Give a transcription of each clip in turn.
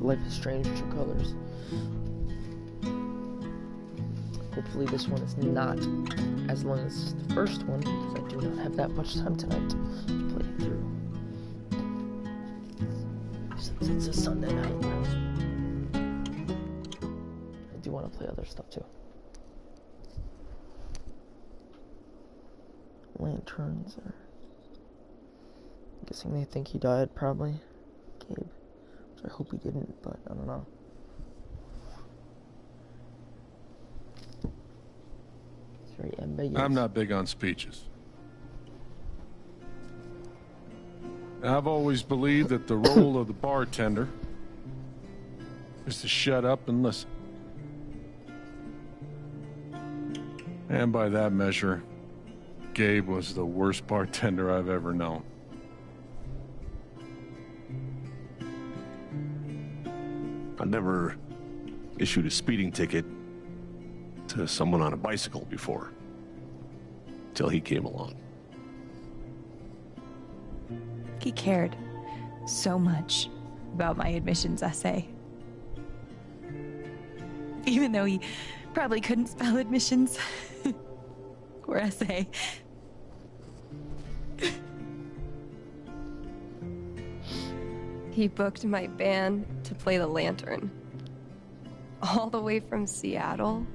Life is Strange True Colors. Hopefully this one is not as long as the first one, because I do not have that much time tonight to play it through. Since it's a Sunday night, I do want to play other stuff too. Lanterns are... I'm guessing they think he died, probably. Gabe. Which I hope he didn't, but I don't know. It's very ambiguous. I'm not big on speeches. I've always believed that the role of the bartender is to shut up and listen. And by that measure, Gabe was the worst bartender I've ever known. I never issued a speeding ticket to someone on a bicycle before, till he came along. He cared so much about my admissions essay. Even though he probably couldn't spell admissions or essay. He booked my band to play the Lantern. All the way from Seattle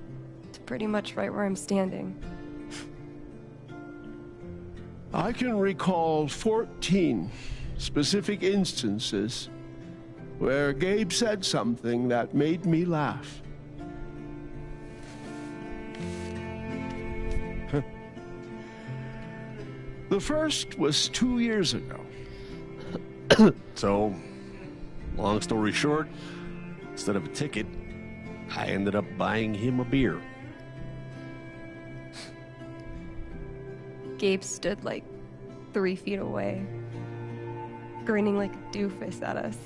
to pretty much right where I'm standing. I can recall 14 specific instances where Gabe said something that made me laugh. The first was 2 years ago. So, long story short, instead of a ticket, I ended up buying him a beer. Gabe stood like 3 feet away, grinning like a doofus at us.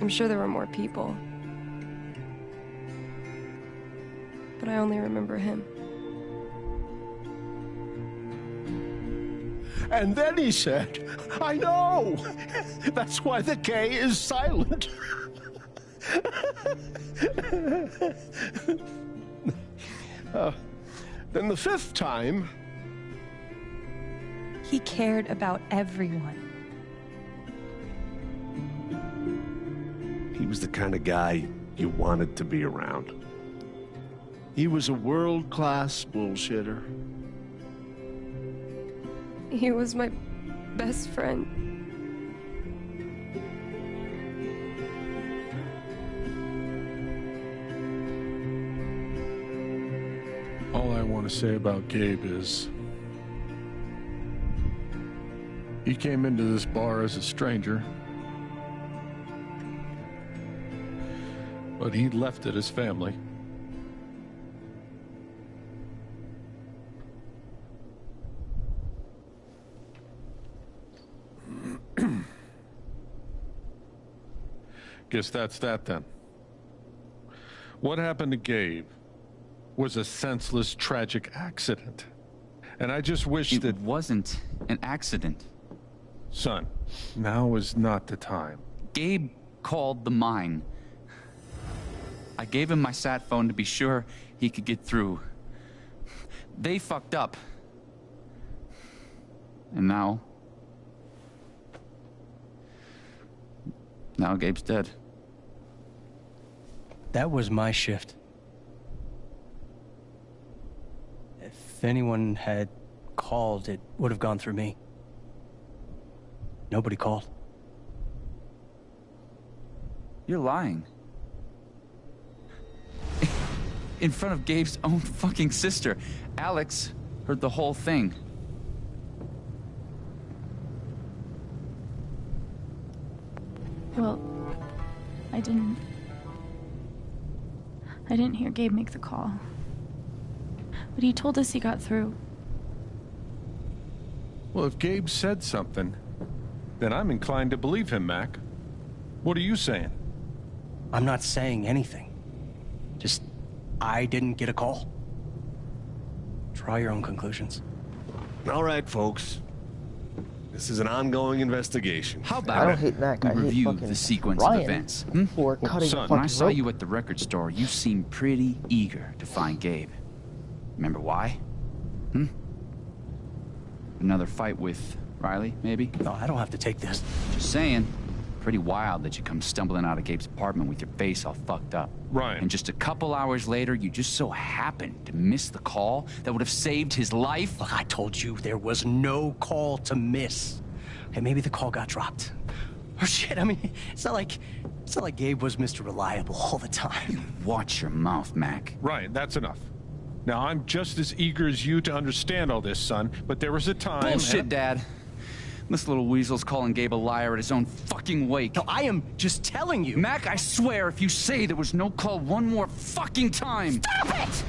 I'm sure there were more people, but I only remember him. And then he said, I know! That's why the K is silent. Then the fifth time... He cared about everyone. He was the kind of guy you wanted to be around. He was a world-class bullshitter. He was my best friend. All I want to say about Gabe is he came into this bar as a stranger, but he left it as family. Guess that's that then. What happened to Gabe was a senseless, tragic accident. And I just wish that... It wasn't an accident. Son, now is not the time. Gabe called the mine. I gave him my sat phone to be sure he could get through. They fucked up. And now Gabe's dead. That was my shift. If anyone had called, it would have gone through me. Nobody called. You're lying. In front of Gabe's own fucking sister. Alex heard the whole thing. Well, I didn't hear Gabe make the call. But he told us he got through. Well, if Gabe said something, then I'm inclined to believe him, Mac. What are you saying? I'm not saying anything. Just, I didn't get a call. Draw your own conclusions. All right, folks. This is an ongoing investigation. How I about don't hate Mac. we I hate review fucking the sequence Ryan of events? for cutting son, the when fucking When I saw rope. you at the record store, you seemed pretty eager to find Gabe. Remember why? Another fight with Riley, maybe? No, I don't have to take this. Just saying. Pretty wild that you come stumbling out of Gabe's apartment with your face all fucked up. Ryan. And just a couple hours later, you just so happened to miss the call that would have saved his life. Look, I told you there was no call to miss. Okay, maybe the call got dropped. Or shit, I mean, it's not like Gabe was Mr. Reliable all the time. Watch your mouth, Mac. Ryan, that's enough. Now, I'm just as eager as you to understand all this, son, but there was a time... Bullshit, Dad. This little weasel's calling Gabe a liar at his own fucking wake. No, I am just telling you. Mac, I swear, if you say there was no call one more fucking time... Stop it!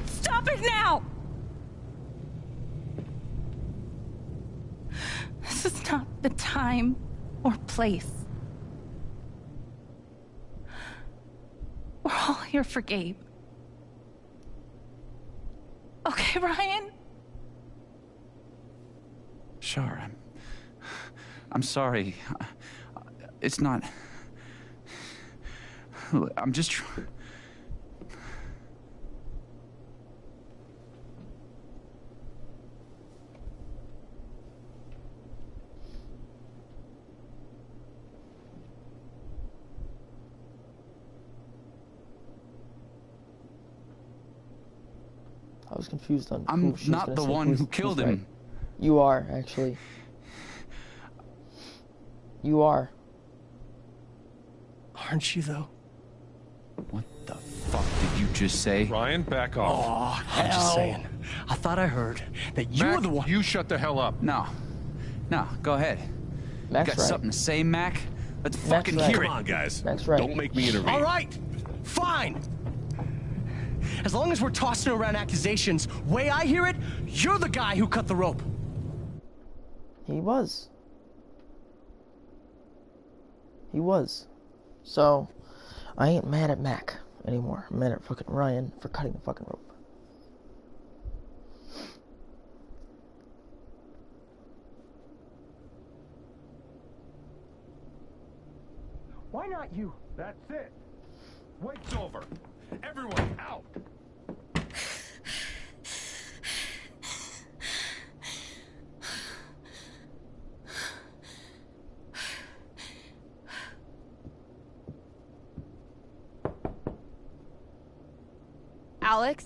Stop it now! This is not the time or place. We're all here for Gabe. Okay, Ryan? Sure, I'm sorry. It's not... I'm just... I was confused on I'm who she was not gonna the say. one who killed him. Right. You are, actually. You are. Aren't you, though? What the fuck did you just say? Ryan, back off. Oh, I'm just saying. I thought I heard that you Mac, were the one. you shut the hell up. No. No, go ahead. Mac's Got right. something to say, Mac? Let's fucking right. hear Come it. on, guys. That's right. Don't make me intervene. All right, fine. As long as we're tossing around accusations, way I hear it, you're the guy who cut the rope. He was. He was. So, I ain't mad at Mac anymore. I'm mad at fucking Ryan for cutting the fucking rope. Why not you? That's it. Wait's over. Everyone out. Alex?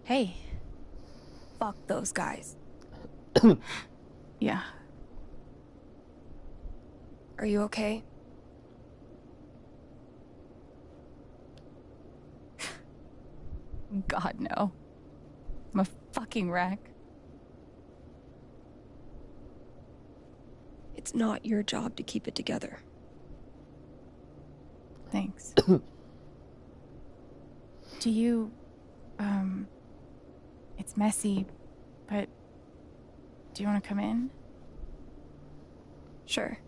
Hey. Fuck those guys. Yeah. Are you okay? God, no. I'm a fucking wreck. It's not your job to keep it together. Thanks. Do you, it's messy, but do you want to come in? Sure.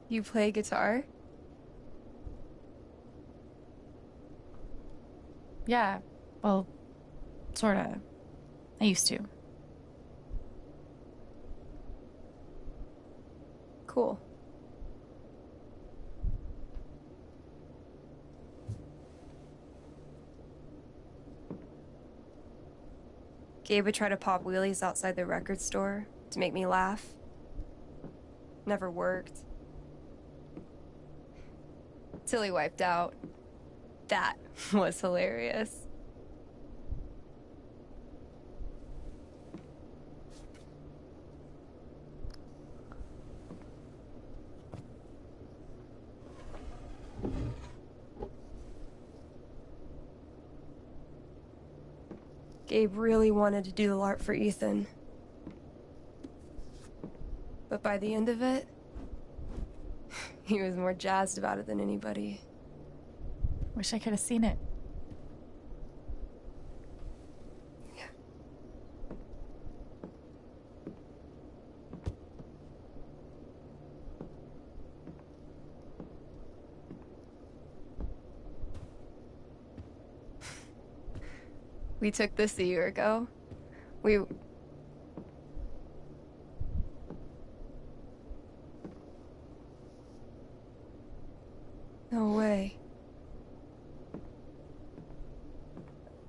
You play guitar? Yeah, well, sorta. I used to. Cool. Gabe would try to pop wheelies outside the record store to make me laugh. Never worked. Till he wiped out. That was hilarious. Gabe really wanted to do the LARP for Ethan. by the end of it, he was more jazzed about it than anybody. Wish I could have seen it. We took this a year ago. No way.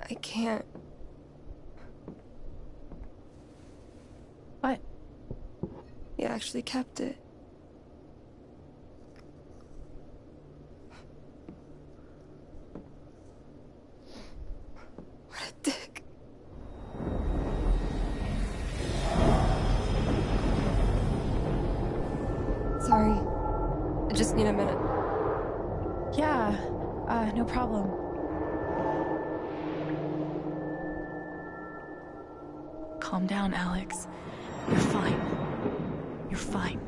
I can't. What? He actually kept it. What a dick. Sorry. I just need a minute. Yeah, no problem. Calm down, Alex. You're fine. You're fine.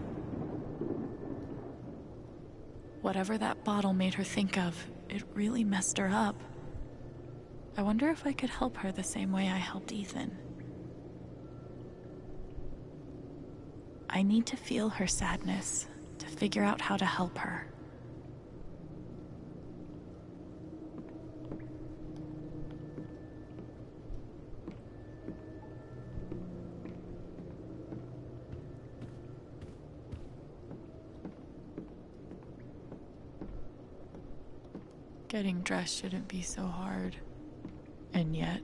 Whatever that bottle made her think of, it really messed her up. I wonder if I could help her the same way I helped Ethan. I need to feel her sadness to figure out how to help her. Getting dressed shouldn't be so hard. And yet...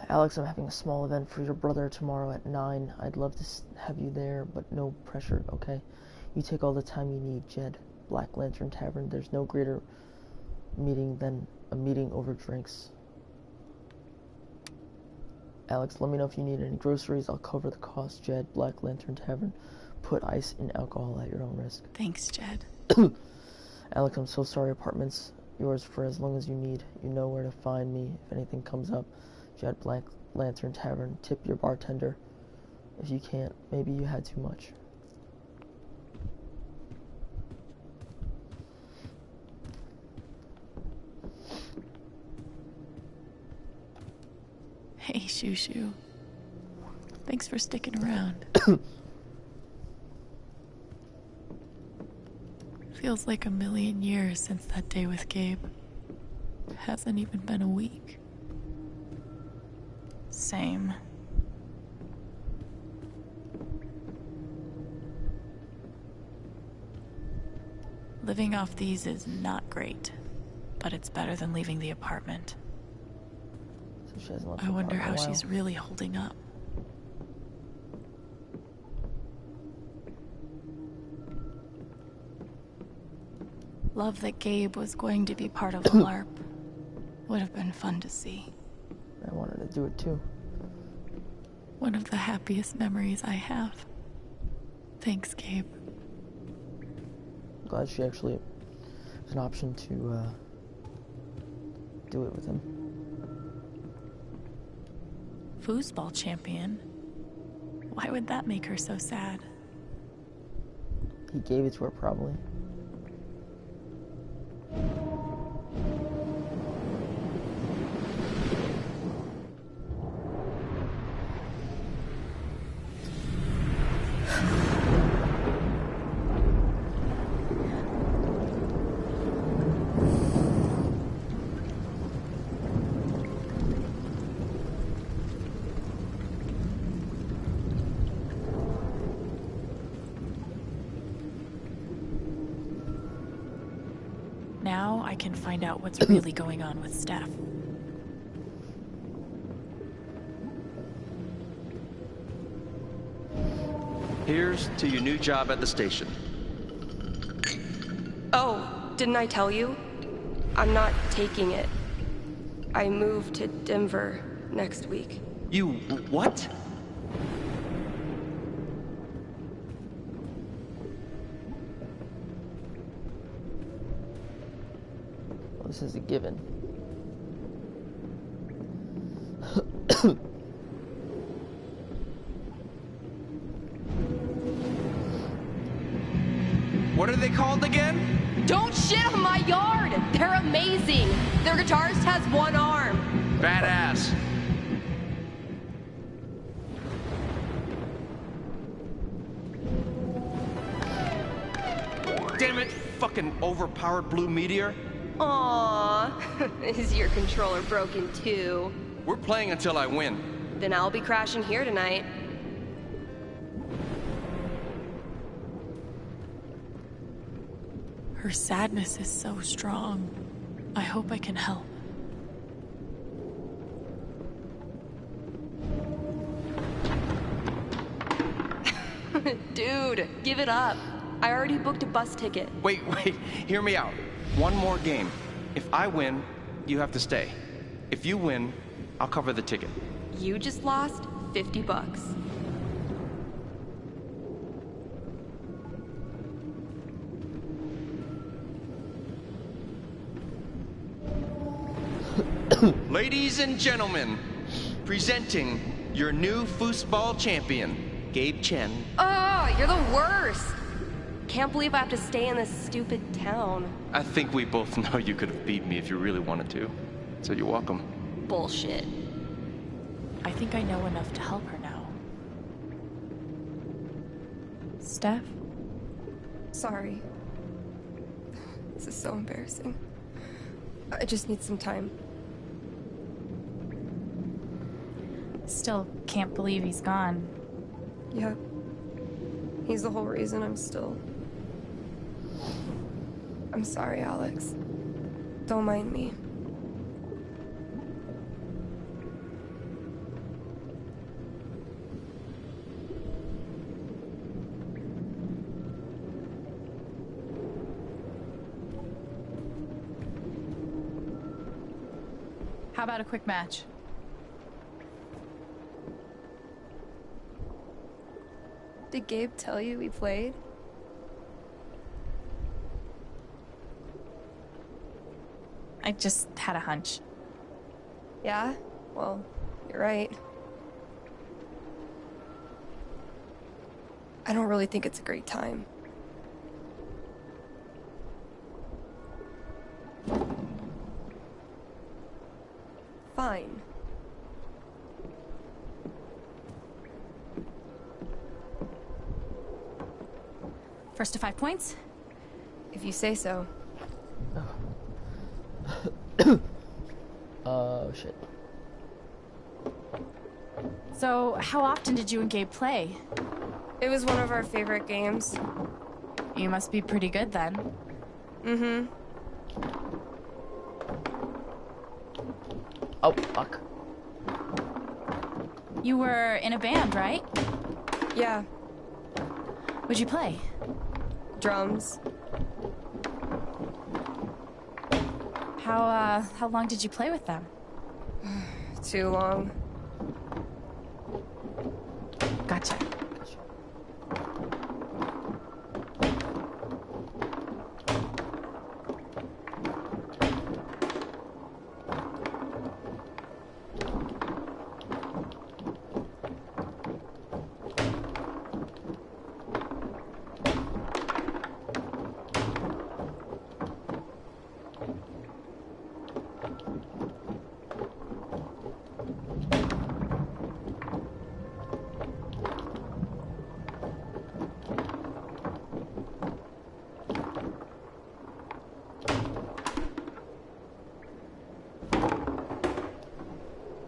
Alex, I'm having a small event for your brother tomorrow at 9. I'd love to have you there, but no pressure, okay? You take all the time you need, Jed. Black Lantern Tavern. There's no greater meeting than a meeting over drinks. Alex, let me know if you need any groceries. I'll cover the cost, Jed. Black Lantern Tavern. Put ice and alcohol at your own risk. Thanks, Jed. Alex, I'm so sorry. Apartment's yours for as long as you need. You know where to find me if anything comes up. Jed, Black Lantern Tavern. Tip your bartender. If you can't, maybe you had too much. Hey, Shushu. Thanks for sticking around. Feels like a million years since that day with Gabe. It hasn't even been a week. Same. Living off these is not great, but it's better than leaving the apartment. So she hasn't left I the wonder how apartment in a she's while. really holding up. Love that Gabe was going to be part of the LARP. Would have been fun to see. I wanted to do it too. One of the happiest memories I have. Thanks, Gabe. Glad she actually has an option to do it with him. Foosball champion? Why would that make her so sad? He gave it to her, probably. Now I can find out what's really going on with Steph. Here's to your new job at the station. Oh, didn't I tell you? I'm not taking it. I move to Denver next week. You what? Well, this is a given. What are they called again? Don't shit on my yard! They're amazing! Their guitarist has one arm. Badass. Damn it, fucking overpowered blue meteor. Aww. Is your controller broken too? We're playing until I win. Then I'll be crashing here tonight. Her sadness is so strong. I hope I can help. Dude, give it up. I already booked a bus ticket. Wait, hear me out. One more game. If I win, you have to stay. If you win, I'll cover the ticket. You just lost $50. Ladies and gentlemen, presenting your new foosball champion, Gabe Chen. Oh, you're the worst. Can't believe I have to stay in this stupid town. I think we both know you could have beat me if you really wanted to. So you're welcome. Bullshit. I think I know enough to help her now. Steph? Sorry. This is so embarrassing. I just need some time. Still can't believe he's gone. Yeah. He's the whole reason I'm still... I'm sorry, Alex. Don't mind me. How about a quick match? Did Gabe tell you we played? I just had a hunch. Yeah? Well, you're right. I don't really think it's a great time. Fine. First to 5 points? If you say so. Oh, shit. So, how often did you and Gabe play? It was one of our favorite games. You must be pretty good then. Mm-hmm. Oh, fuck. You were in a band, right? Yeah. What'd you play? Drums. How long did you play with them? Too long. Gotcha.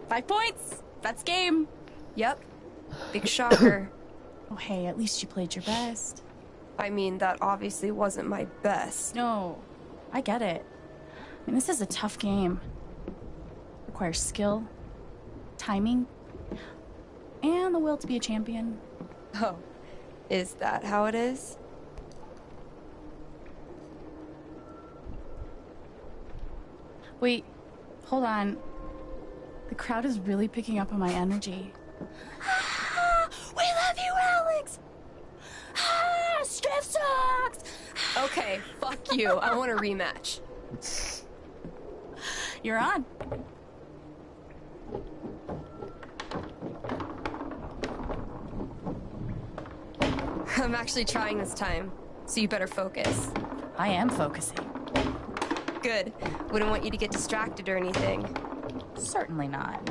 Five points! That's game! Yep. Big shocker. Oh, hey, at least you played your best. I mean, that obviously wasn't my best. No, I get it. I mean, this is a tough game. Requires skill, timing, and the will to be a champion. Oh, is that how it is? Wait, hold on. The crowd is really picking up on my energy. Ah, we love you, Alex! Ah, Steph sucks! Okay, fuck you. I want a rematch. You're on. I'm actually trying this time. so you better focus. I am focusing. Good. Wouldn't want you to get distracted or anything. Certainly not.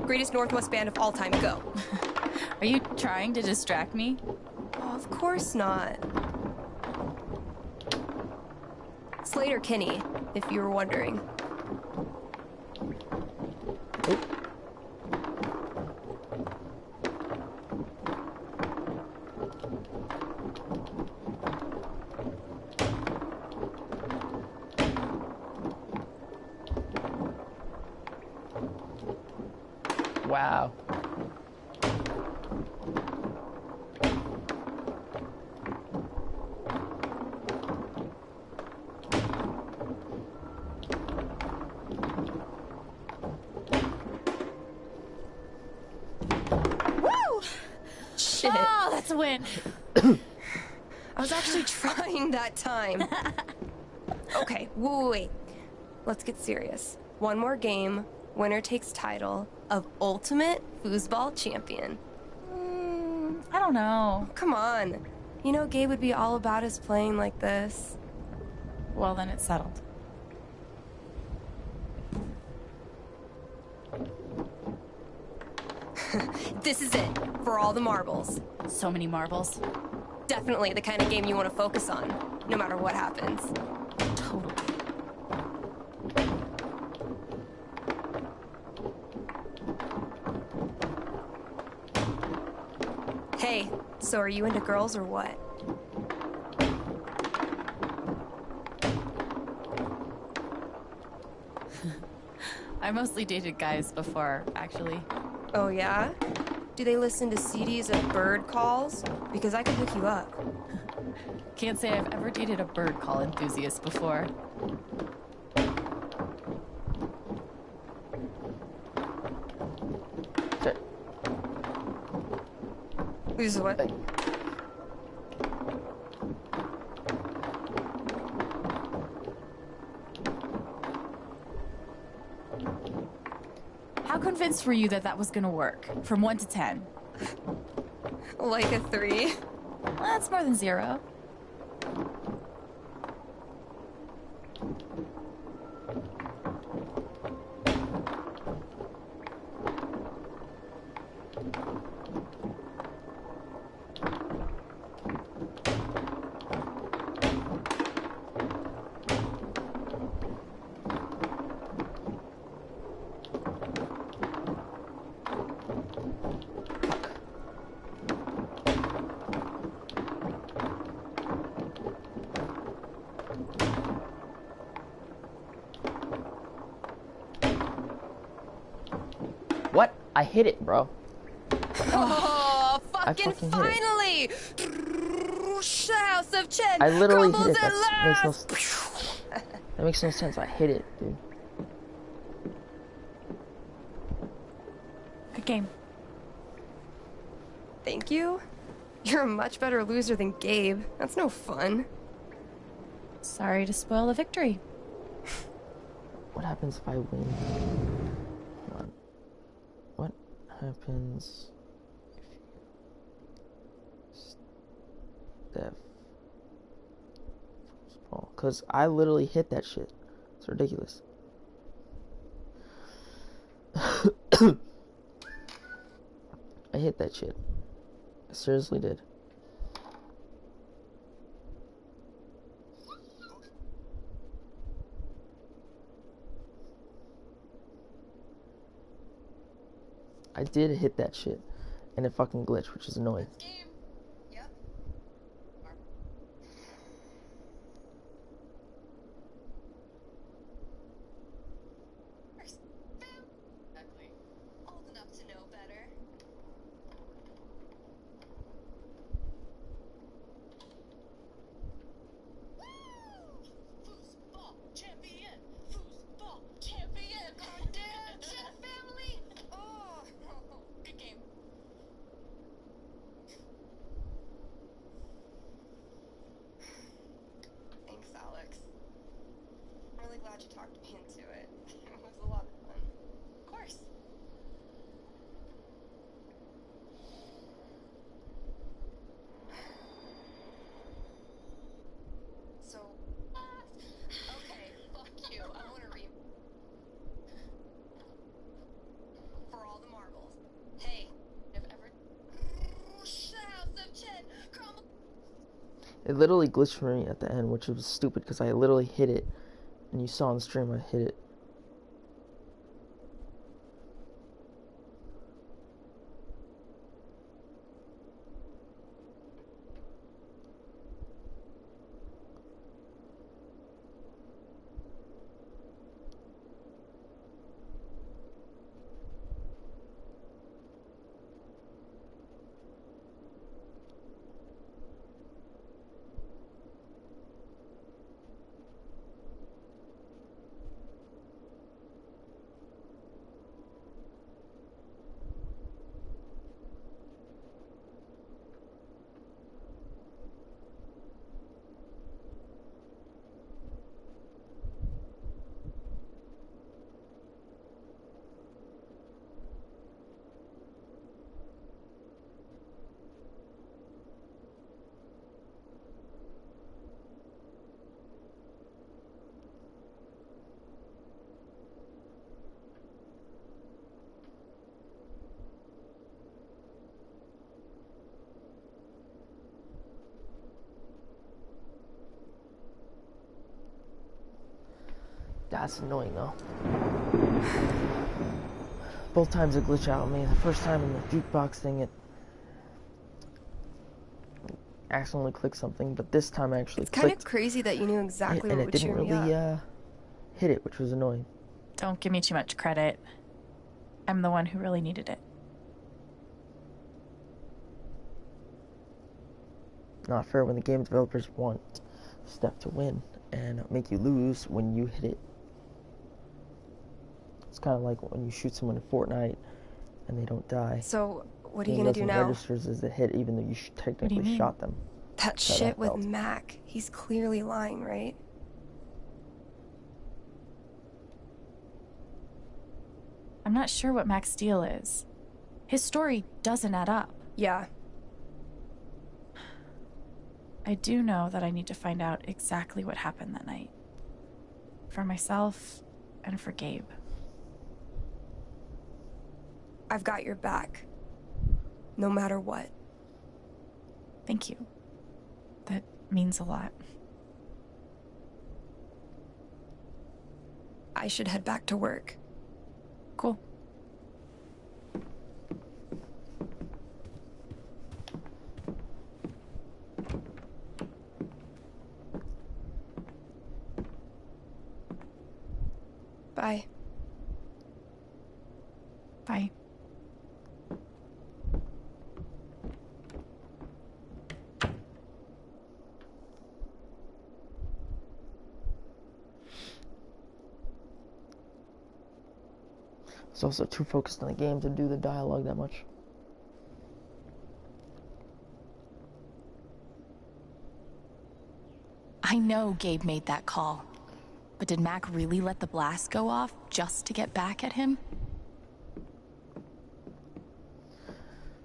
Greatest Northwest band of all time, go. Are you trying to distract me? Oh, of course not. Slater Kinney, if you were wondering. Wow. Woo! Shit. Oh, that's a win. I was actually trying that time. Okay, wait. Let's get serious. One more game. Winner takes title of Ultimate Foosball Champion. I don't know. Come on. You know Gabe would be all about us playing like this. Well, then it's settled. This is it. For all the marbles. So many marbles. Definitely the kind of game you want to focus on, no matter what happens. Totally. Hey, so are you into girls or what? I mostly dated guys before, actually. Oh yeah? Do they listen to CDs of bird calls? Because I could hook you up. Can't say I've ever dated a bird call enthusiast before. Okay. This is what? How convinced were you that that was gonna work? From 1 to 10? Like a 3. Well, that's more than 0. What? I hit it, bro. Oh, fucking fucking hit finally! House of Chen I literally hit crumbles it. at That makes last! that makes no sense. I hit it, dude. Good game. Thank you. You're a much better loser than Gabe. That's no fun. Sorry to spoil the victory. What happens if I win? Hold on. What happens if you step football? Cause I literally hit that shit. It's ridiculous. I hit that shit. I seriously did. I did hit that shit, and it fucking glitched, which is annoying. Old enough to know better. Foosball champion! Foosball champion! Our dad, family! Oh, good game. Thanks, Alex. I'm really glad you talked me into it. It was a lot of fun. Of course. course. So, okay, fuck you. I want to for all the marbles. Hey, if ever. It literally glitched for me at the end, which was stupid because I literally hit it, and you saw on stream I hit it. That's annoying though. Both times it glitched out on me. The first time in the jukebox thing, it accidentally clicked something, but this time I actually It's kind clicked. of crazy that you knew exactly and what it would didn't cheer me really up. hit it, which was annoying. Don't give me too much credit. I'm the one who really needed it. Not fair when the game developers want Steph to win and make you lose when you hit it. It's kind of like when you shoot someone in Fortnite and they don't die. So, what are you Game gonna do doesn't now? registers as a hit even though you technically mean? shot them. That That's how shit that with felt. Mac. He's clearly lying, right? I'm not sure what Mac's deal is. His story doesn't add up. Yeah. I do know that I need to find out exactly what happened that night. For myself and for Gabe. I've got your back. No matter what. Thank you. That means a lot. I should head back to work. Cool. Bye. Bye. I was also too focused on the game to do the dialogue that much. I know Gabe made that call. But did Mac really let the blast go off just to get back at him?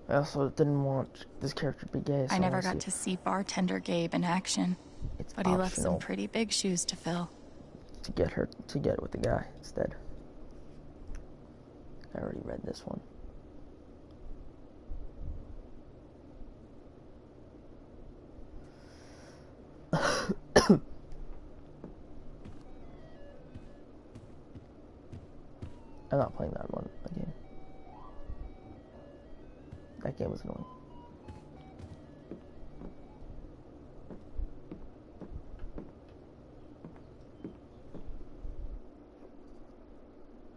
I also didn't want this character to be gay. So I never wanna got to see bartender Gabe in action. It's But he left some optional pretty big shoes to fill. to get her to get with the guy instead. I already read this one. I'm not playing that one again. That game was annoying.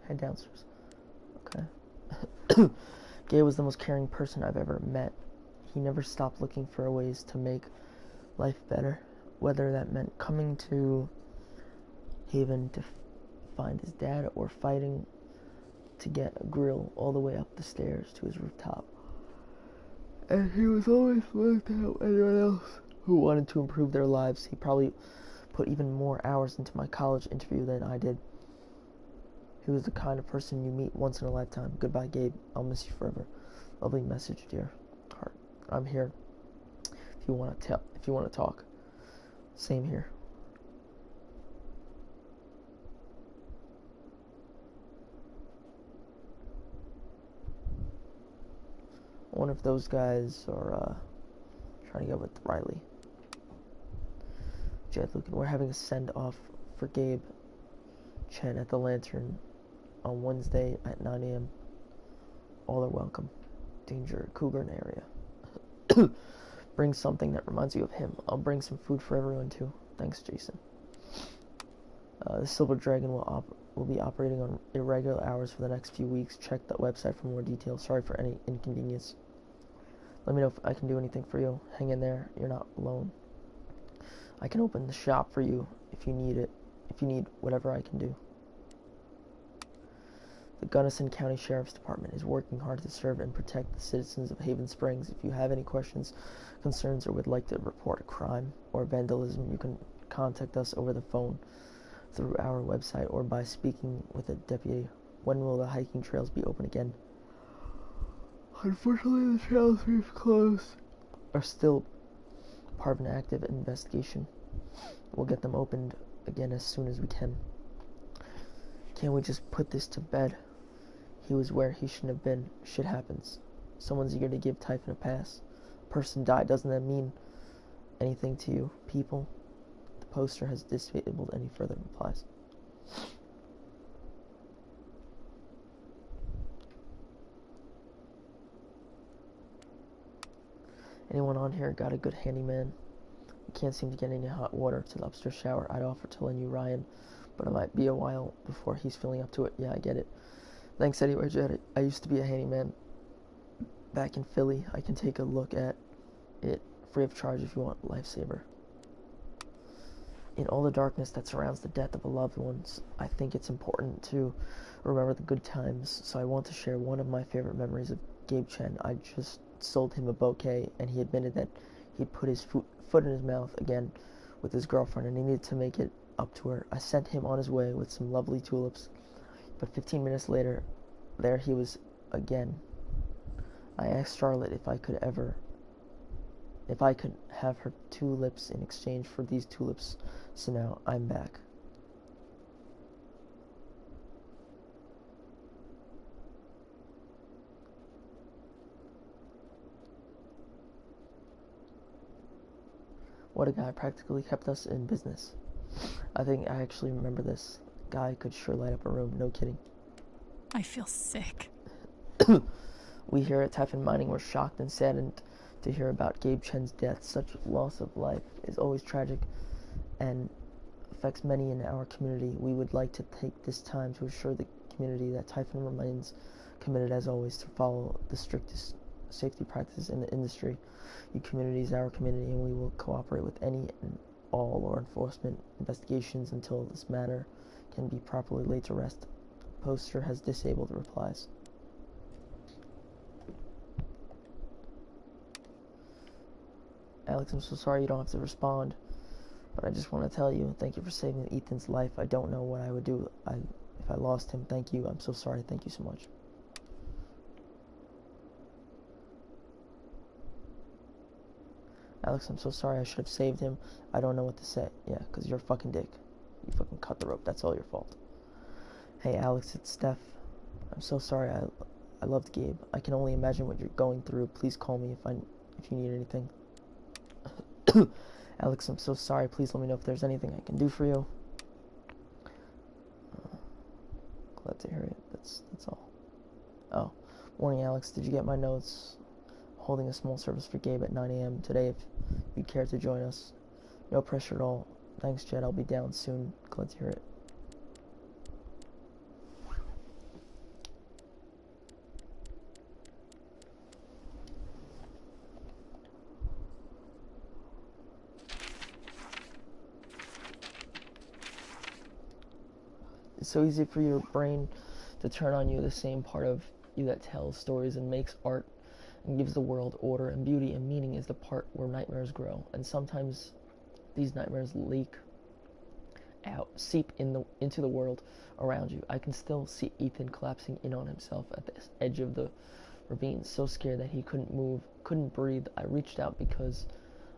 Head downstairs. Okay. Gabe was the most caring person I've ever met. He never stopped looking for ways to make life better, whether that meant coming to Haven to find his dad or fighting to get a grill all the way up the stairs to his rooftop. And he was always willing to help anyone else who wanted to improve their lives. He probably put even more hours into my college interview than I did. He was the kind of person you meet once in a lifetime. Goodbye, Gabe. I'll miss you forever. Lovely message, dear heart. I'm here. If you want to talk. Same here. I wonder if those guys are trying to get with Riley. Jed, Lucan, we're having a send-off for Gabe Chen at the Lantern on Wednesday at 9 a.m. All are welcome. Danger, Cougar in area. Bring something that reminds you of him. I'll bring some food for everyone too. Thanks, Jason. The Silver Dragon will be operating on irregular hours for the next few weeks. Check the website for more details. Sorry for any inconvenience. Let me know if I can do anything for you. Hang in there. You're not alone. I can open the shop for you if you need it. If you need whatever I can do. The Gunnison County Sheriff's Department is working hard to serve and protect the citizens of Haven Springs. If you have any questions, concerns, or would like to report a crime or vandalism, you can contact us over the phone, through our website, or by speaking with a deputy. When will the hiking trails be open again? Unfortunately, the trails we've closed are still part of an active investigation. We'll get them opened again as soon as we can. Can't we just put this to bed? He was where he shouldn't have been. Shit happens. Someone's eager to give Typhon a pass. A person died. Doesn't that mean anything to you, people? The poster has disabled any further replies. Anyone on here got a good handyman? We can't seem to get any hot water to the upstairs shower. I'd offer to lend you Ryan, but it might be a while before he's filling up to it. Yeah, I get it. Thanks anyway, Jed. I used to be a handyman back in Philly. I can take a look at it free of charge if you want. Lifesaver. In all the darkness that surrounds the death of a loved one, I think it's important to remember the good times, so I want to share one of my favorite memories of Gabe Chen. I just sold him a bouquet, and he admitted that he'd put his foot in his mouth again with his girlfriend, and he needed to make it up to her. I sent him on his way with some lovely tulips, but 15 minutes later, there he was again. I asked Charlotte if I could have her tulips in exchange for these tulips, so now I'm back. What a guy, practically kept us in business. I think I actually remember this. Guy could sure light up a room, no kidding. I feel sick. We here at Typhon Mining were shocked and saddened to hear about Gabe Chen's death. Such loss of life is always tragic and affects many in our community. We would like to take this time to assure the community that Typhon remains committed as always to follow the strictest safety practices in the industry. Your community is our community, and we will cooperate with any and all law enforcement investigations until this matter can be properly laid to rest. Poster has disabled replies. Alex, I'm so sorry you don't have to respond, but I just want to tell you, thank you for saving Ethan's life. I don't know what I would do if I lost him. Thank you. I'm so sorry. Thank you so much. Alex, I'm so sorry. I should have saved him. I don't know what to say. Yeah, because you're a fucking dick. You fucking cut the rope. That's all your fault. Hey, Alex, it's Steph. I'm so sorry. I loved Gabe. I can only imagine what you're going through. Please call me if you need anything. Alex, I'm so sorry. Please let me know if there's anything I can do for you. Glad to hear it. That's all. Oh, morning, Alex. Did you get my notes? Holding a small service for Gabe at 9 a.m. today if you'd care to join us. No pressure at all. Thanks, Jed. I'll be down soon. Glad to hear it. It's so easy for your brain to turn on you, the same part of you that tells stories and makes art and gives the world order and beauty and meaning is the part where nightmares grow. And sometimes these nightmares leak seep into the world around you. I can still see Ethan collapsing in on himself at the edge of the ravine, so scared that he couldn't move, couldn't breathe. I reached out because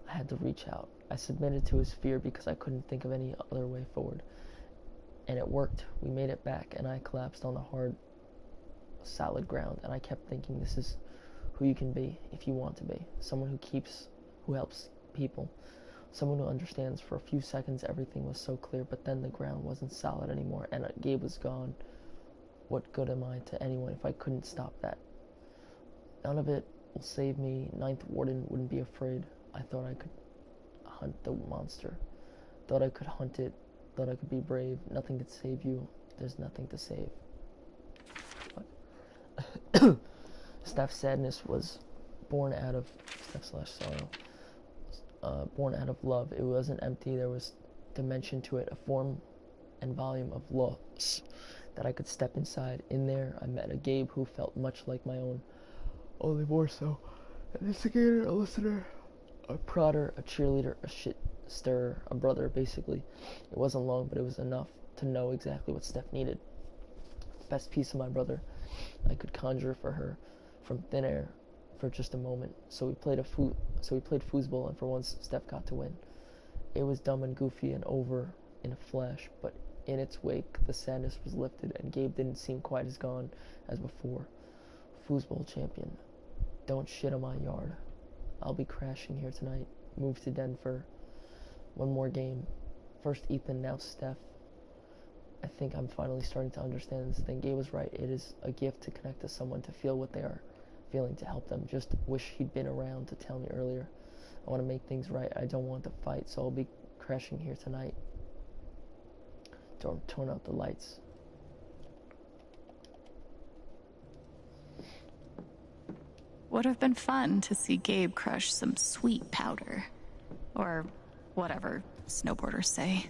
I had to reach out. I submitted to his fear because I couldn't think of any other way forward. And it worked. We made it back, and I collapsed on the hard, solid ground, and I kept thinking, this is who you can be if you want to be. Someone who helps people. Someone who understands. For a few seconds, everything was so clear, but then the ground wasn't solid anymore, and Gabe was gone. What good am I to anyone if I couldn't stop that? None of it will save me. Ninth Warden wouldn't be afraid. I thought I could hunt the monster. Thought I could hunt it. Thought I could be brave. Nothing could save you. There's nothing to save. What? Steph's sadness was born out of Steph/sorrow. Born out of love. It wasn't empty. There was dimension to it, a form and volume of loss that I could step inside. In there, I met a Gabe who felt much like my own, only more so. An instigator, a listener, a prodder, a cheerleader, a shit stirrer, a brother, basically. It wasn't long, but it was enough to know exactly what Steph needed. Best piece of my brother I could conjure for her from thin air for just a moment. So we played foosball, and for once Steph got to win. It was dumb and goofy and over in a flash, but in its wake the sadness was lifted, and Gabe didn't seem quite as gone as before. Foosball champion. Don't shit on my yard. I'll be crashing here tonight. Move to Denver. One more game. First Ethan, now Steph. I think I'm finally starting to understand this thing. Gabe was right. It is a gift to connect to someone, to feel what they are feeling, to help them. Just wish he'd been around to tell me earlier. I want to make things right. I don't want to fight, so I'll be crashing here tonight. Don't turn out the lights. Would have been fun to see Gabe crush some sweet powder. Or whatever snowboarders say.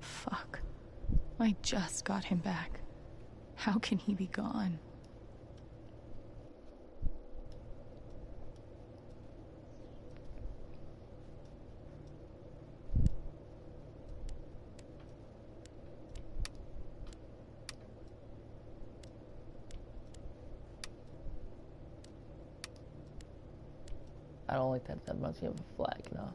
Fuck. I just got him back. How can he be gone? I don't like that. That reminds me of a flag, no.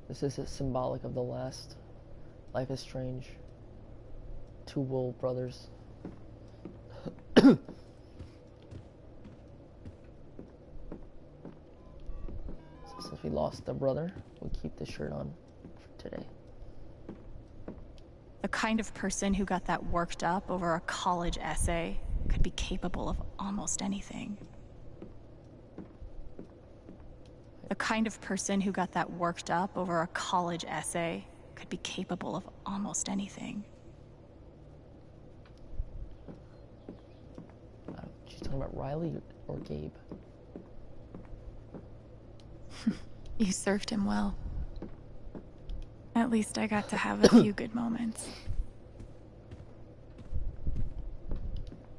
This is symbolic of the last. Life is strange. Two wolf brothers. Since we lost the brother, we keep the shirt on for today. The kind of person who got that worked up over a college essay could be capable of almost anything. The kind of person who got that worked up over a college essay could be capable of almost anything. She's talking about Riley or Gabe? You served him well. At least I got to have a few good moments.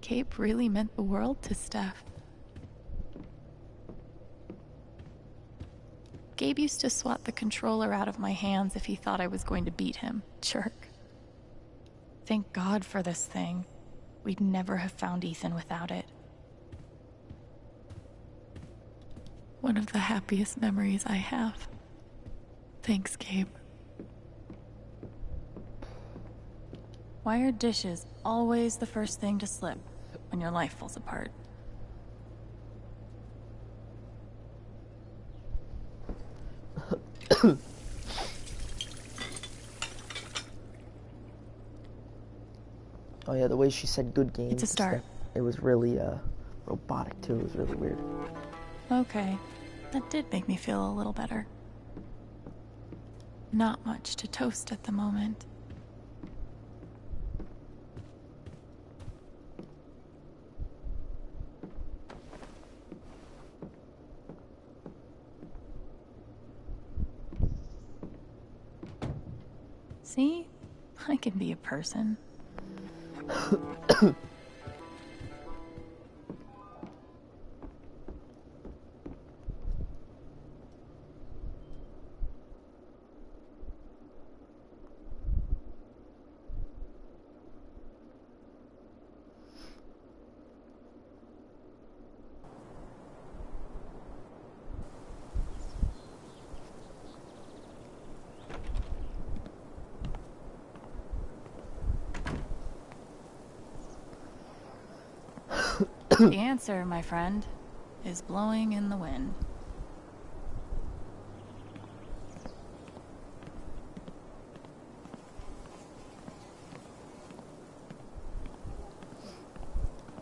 Gabe really meant the world to Steph. Gabe used to swat the controller out of my hands if he thought I was going to beat him. Jerk. Thank God for this thing. We'd never have found Ethan without it. One of the happiest memories I have. Thanks, Gabe. Why are dishes always the first thing to slip when your life falls apart? Oh yeah, the way she said good game. It's a start. It was really robotic too. It was really weird. Okay, that did make me feel a little better. Not much to toast at the moment. See? I can be a person. The answer, my friend, is blowing in the wind.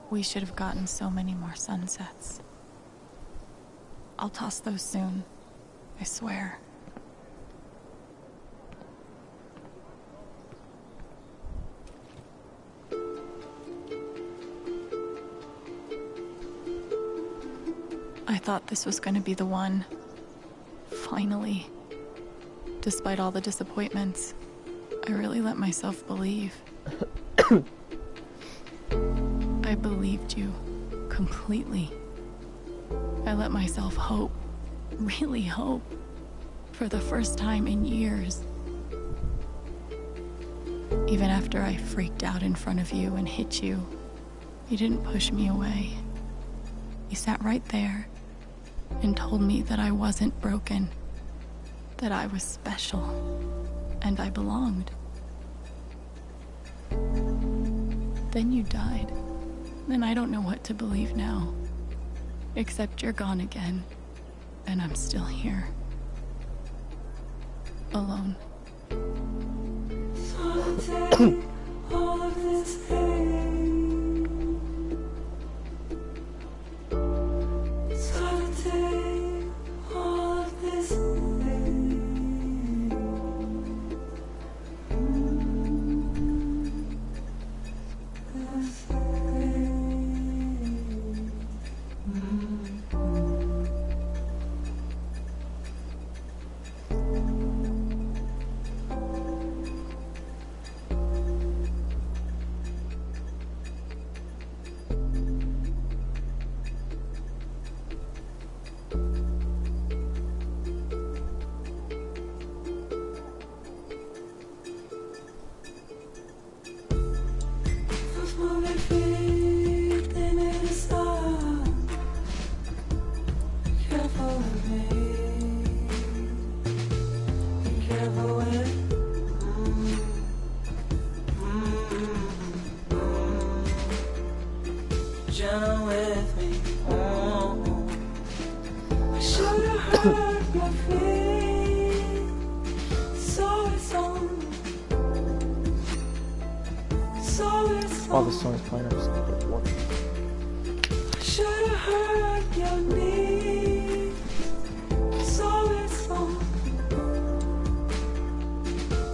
We should have gotten so many more sunsets. I'll toss those soon, I swear. I thought this was going to be the one. Finally. Despite all the disappointments, I really let myself believe. I believed you completely. I let myself hope, really hope, for the first time in years. Even after I freaked out in front of you and hit you, you didn't push me away. You sat right there and told me that I wasn't broken, that I was special, and I belonged. Then you died, and I don't know what to believe now, except you're gone again, and I'm still here, alone. All of this pain. While the song's playing, I'm just gonna get one. Should have heard your need. So it's on.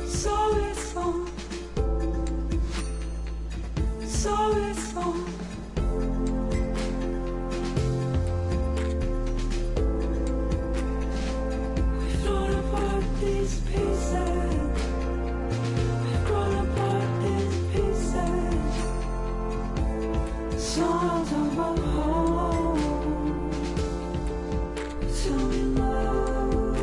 So it's on. So it's on. We've torn apart these pieces. We've grown apart these pieces. Songs of my home. Tell me love.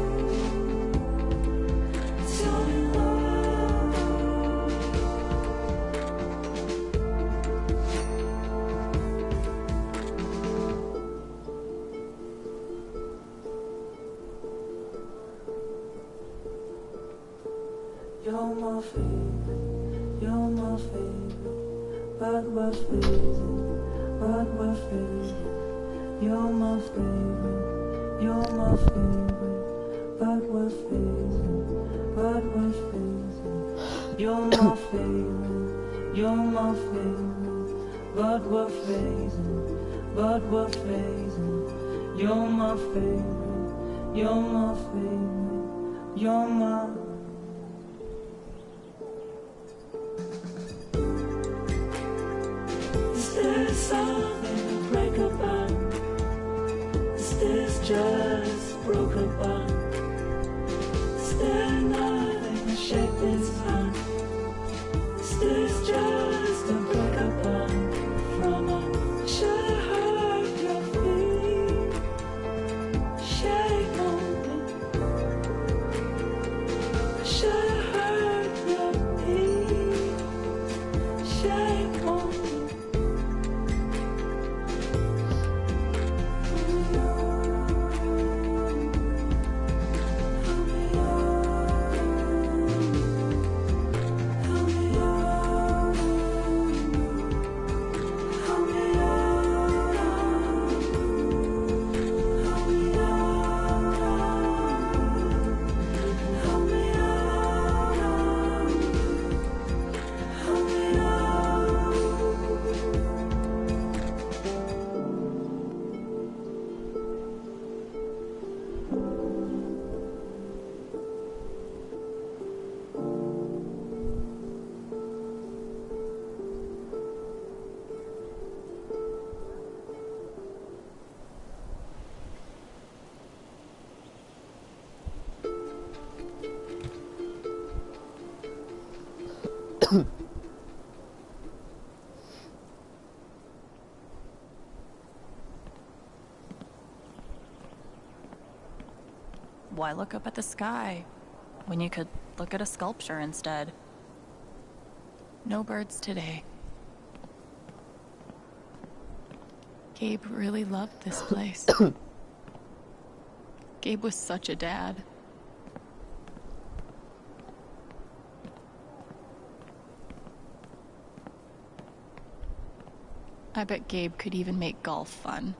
Tell me love. You're my favorite. You're my favorite. But we're fading. But we're fading. You're my favorite. You're my favorite. But we're fading. But we're fading. You're my favorite. You're my favorite. But we're fading. But we're fading. You're my favorite. You're my favorite. You're my. Is there something to break about? Is this just broken bond? Is there nothing to shake this bond? Why look up at the sky when you could look at a sculpture instead? No birds today. Gabe really loved this place. Gabe was such a dad. I bet Gabe could even make golf fun.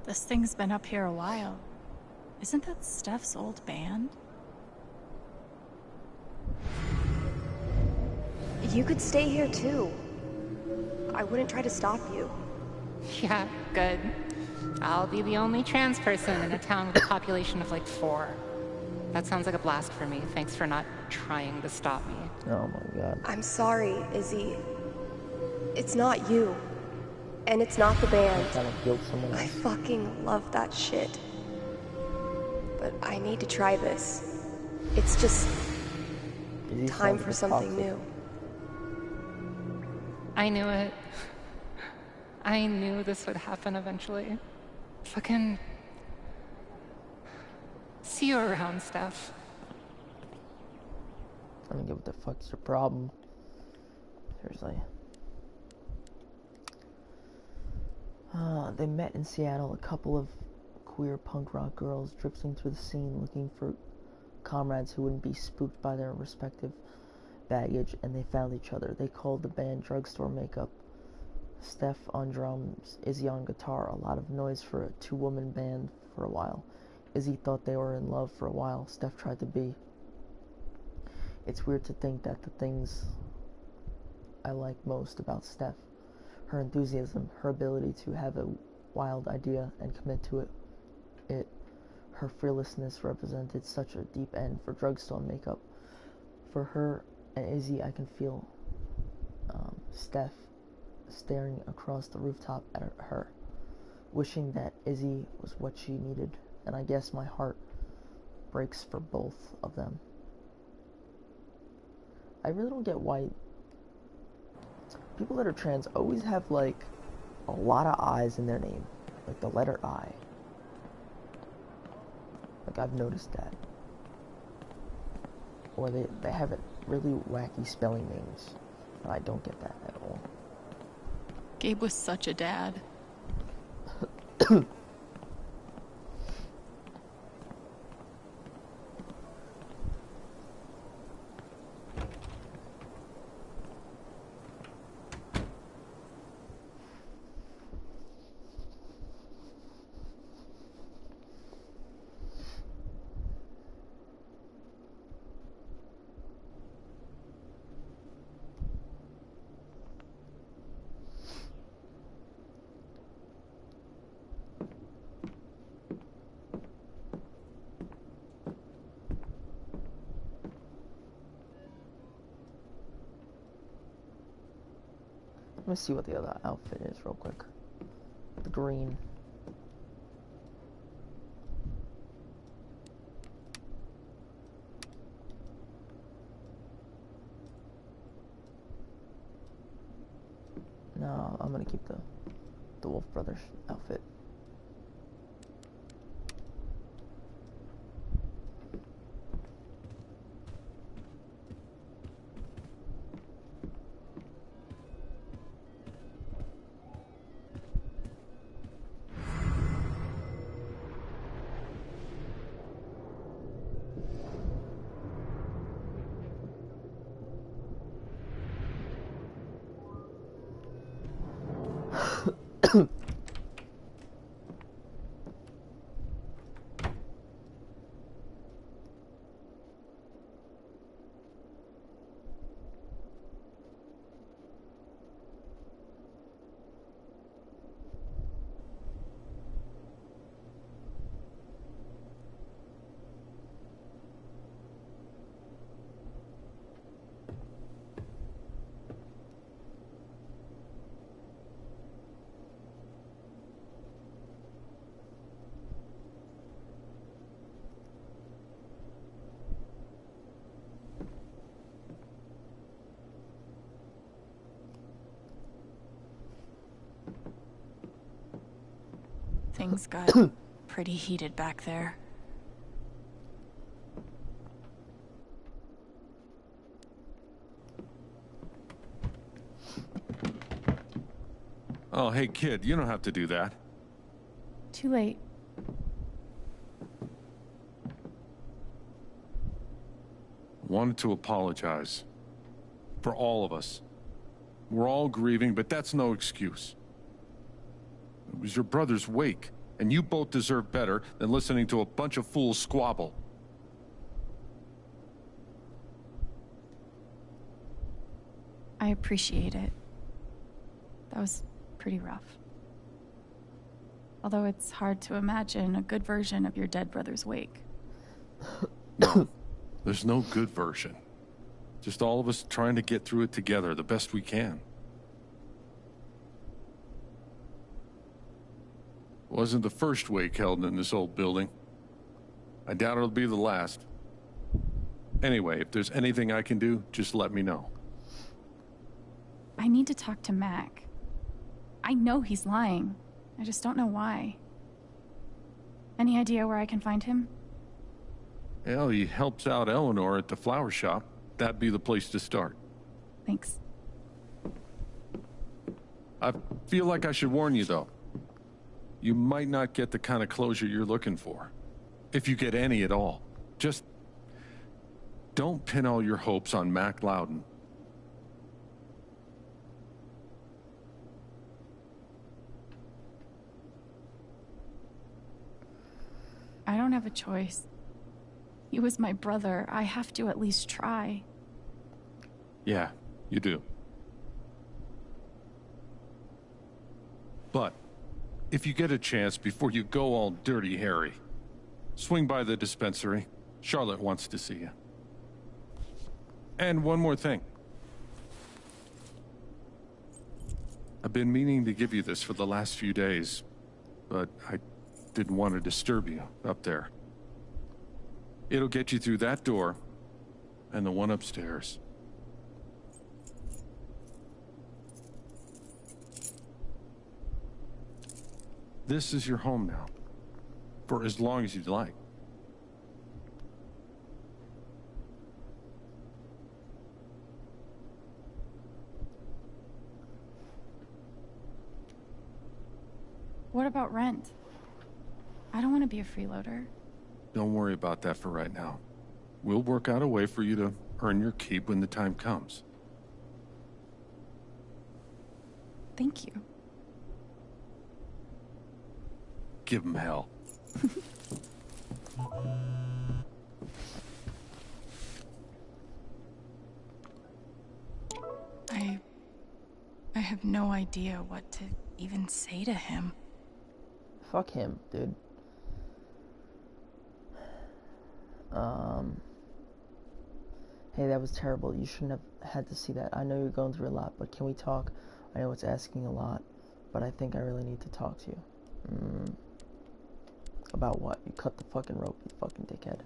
This thing's been up here a while. Isn't that Steph's old band? You could stay here too. I wouldn't try to stop you. Yeah, good. I'll be the only trans person in a town with a population of like 4. That sounds like a blast for me. Thanks for not trying to stop me. Oh my god. I'm sorry, Izzy. It's not you. And it's not the band. Kind of guilt someone else. I fucking love that shit. But I need to try this. It's just time for something new. I knew it. I knew this would happen eventually. Fucking... See you around, Steph. I don't get what the fuck's your problem. Seriously. They met in Seattle, a couple of queer punk rock girls drifting through the scene looking for comrades who wouldn't be spooked by their respective baggage, and they found each other. They called the band Drugstore Makeup. Steph on drums, Izzy on guitar, a lot of noise for a 2-woman band for a while. Izzy thought they were in love for a while. Steph tried to be. It's weird to think that the things I like most about Steph, her enthusiasm, her ability to have a wild idea and commit to it, her fearlessness represented such a deep end for Drugstore Makeup. For her and Izzy, I can feel Steph staring across the rooftop at her, wishing that Izzy was what she needed, and I guess my heart breaks for both of them. I really don't get why people that are trans always have, like, a lot of I's in their name. Like, the letter I. Like, I've noticed that. Or they have really wacky spelling names. And I don't get that at all. Gabe was such a dad. Let me see what the other outfit is real quick. The green. No, I'm gonna keep the Wolf Brothers outfit. Things got pretty heated back there. Oh, hey, kid, you don't have to do that. Too late. Wanted to apologize. For all of us. We're all grieving, but that's no excuse. It was your brother's wake, and you both deserve better than listening to a bunch of fools squabble. I appreciate it. That was pretty rough. Although it's hard to imagine a good version of your dead brother's wake. No, there's no good version. Just all of us trying to get through it together the best we can. Wasn't the first wake held in this old building. I doubt it'll be the last. Anyway, if there's anything I can do, just let me know. I need to talk to Mac. I know he's lying. I just don't know why. Any idea where I can find him? Well, he helps out Eleanor at the flower shop. That'd be the place to start. Thanks. I feel like I should warn you, though. You might not get the kind of closure you're looking for. If you get any at all. Just don't pin all your hopes on Mac Loudon. I don't have a choice. He was my brother. I have to at least try. Yeah, you do. But if you get a chance before you go all dirty Harry, swing by the dispensary. Charlotte wants to see you. And one more thing. I've been meaning to give you this for the last few days, but I didn't want to disturb you up there. It'll get you through that door and the one upstairs. This is your home now, for as long as you'd like. What about rent? I don't want to be a freeloader. Don't worry about that for right now. We'll work out a way for you to earn your keep when the time comes. Thank you. Give him hell. I have no idea what to even say to him. Fuck him, dude. Hey, that was terrible. You shouldn't have had to see that. I know you're going through a lot, but can we talk? I know it's asking a lot, but I think I really need to talk to you. About what? You cut the fucking rope, you fucking dickhead.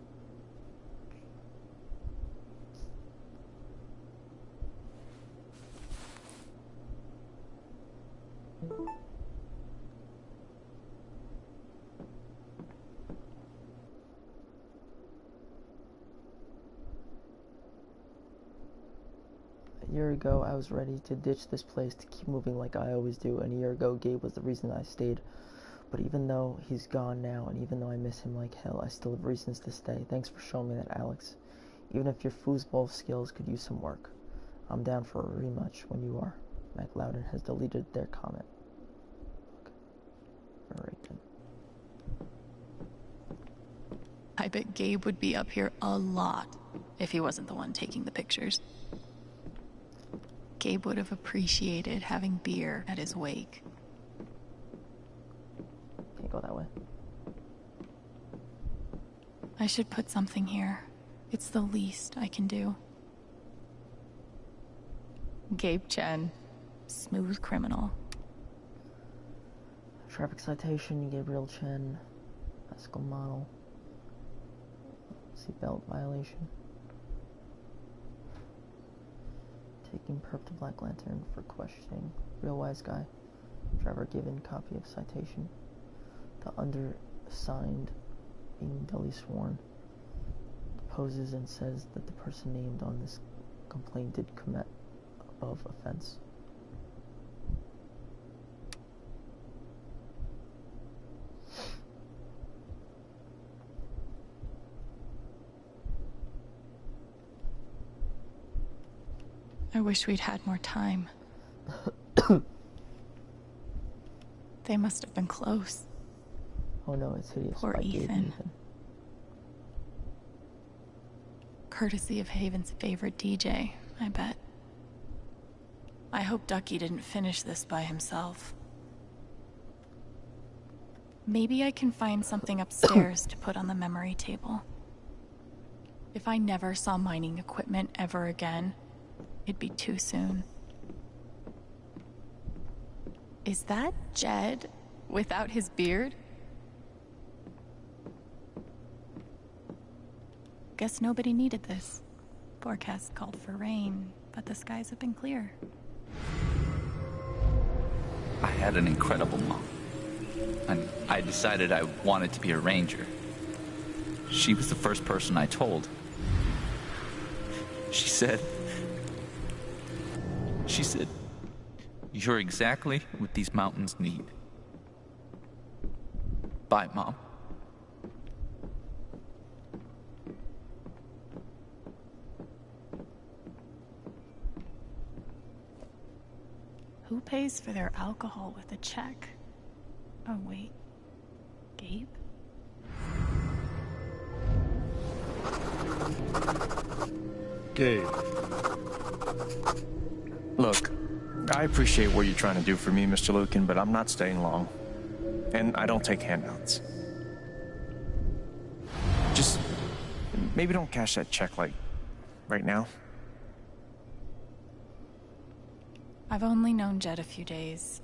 A year ago, I was ready to ditch this place to keep moving like I always do, and a year ago, Gabe was the reason I stayed. But even though he's gone now, and even though I miss him like hell, I still have reasons to stay. Thanks for showing me that, Alex. Even if your foosball skills could use some work. I'm down for a rematch when you are. Mac Loudon has deleted their comment. Okay. Alright then. I bet Gabe would be up here a lot if he wasn't the one taking the pictures. Gabe would have appreciated having beer at his wake. Can't go that way. I should put something here. It's the least I can do. Gabe Chen, smooth criminal. Traffic citation, Gabriel Chen. Bicycle model. Seatbelt violation. Taking perp to Black Lantern for questioning. Real wise guy. Driver given copy of citation. The undersigned, being duly sworn, deposes and says that the person named on this complaint did commit above offense. I wish we'd had more time. They must have been close. Oh no, it's hideous. Poor by Gabe Ethan. Courtesy of Haven's favorite DJ, I bet. I hope Ducky didn't finish this by himself. Maybe I can find something upstairs to put on the memory table. If I never saw mining equipment ever again, it'd be too soon. Is that Jed without his beard? Guess nobody needed this. Forecast called for rain, but the skies have been clear. I had an incredible mom, and I decided I wanted to be a ranger. She was the first person I told. She said, "You're exactly what these mountains need." Bye, Mom. Who pays for their alcohol with a check? Oh, wait. Gabe? Gabe. Look, I appreciate what you're trying to do for me, Mr. Lucan, but I'm not staying long. And I don't take handouts. Just maybe don't cash that check, like, right now. I've only known Jed a few days,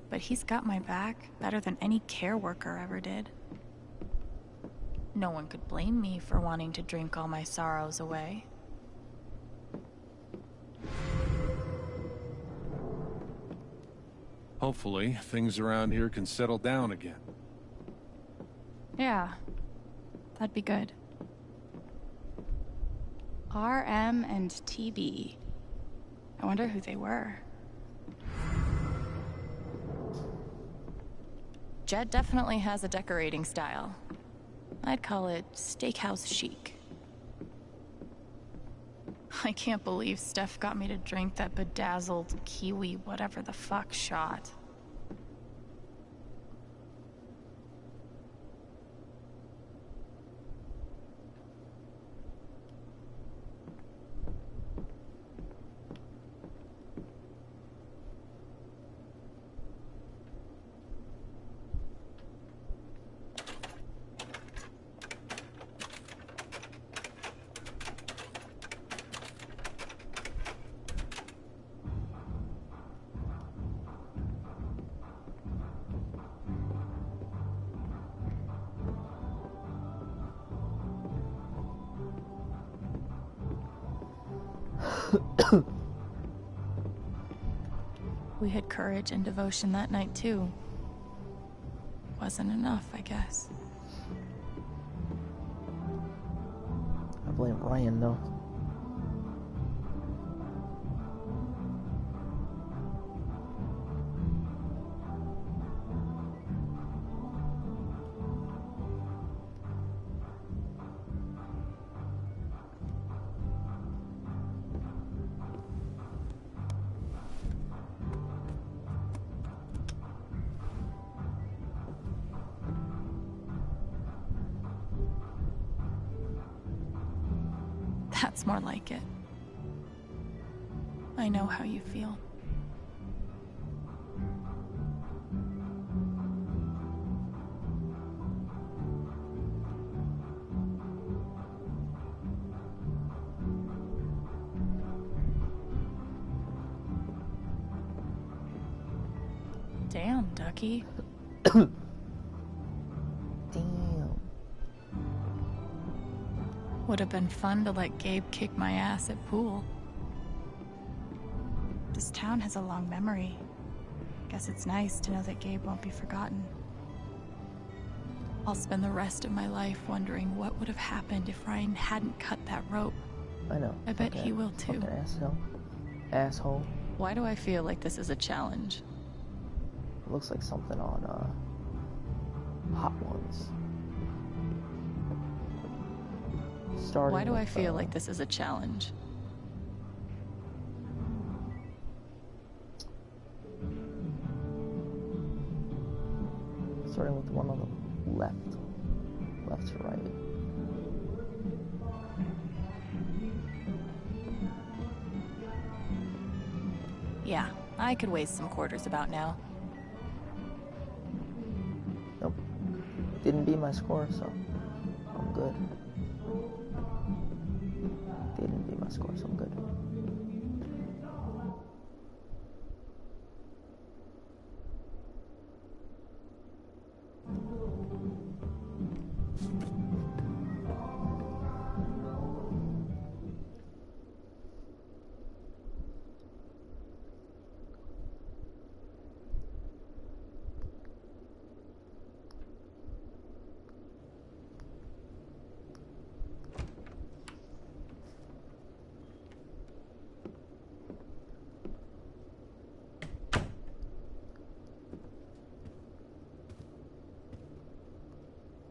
but he's got my back better than any care worker ever did. No one could blame me for wanting to drink all my sorrows away. Hopefully, things around here can settle down again. Yeah, that'd be good. RM and TB. I wonder who they were. Jed definitely has a decorating style. I'd call it steakhouse chic. I can't believe Steph got me to drink that bedazzled kiwi whatever the fuck shot. We had courage and devotion that night, too. Wasn't enough, I guess. I blame Ryan, though. That's more like it. I know how you feel. Damn, Ducky. Damn. Would have been fun to let Gabe kick my ass at pool. This town has a long memory. Guess it's nice to know that Gabe won't be forgotten. I'll spend the rest of my life wondering what would have happened if Ryan hadn't cut that rope. I know. I bet he will too. Fucking asshole. Why do I feel like this is a challenge? It looks like something on Hot Ones. Starting Why do I with, feel like this is a challenge? Starting with the one on the left to right. Yeah, I could waste some quarters about now. Nope. Didn't beat my score, so I'm good. Didn't beat my score, so I'm good.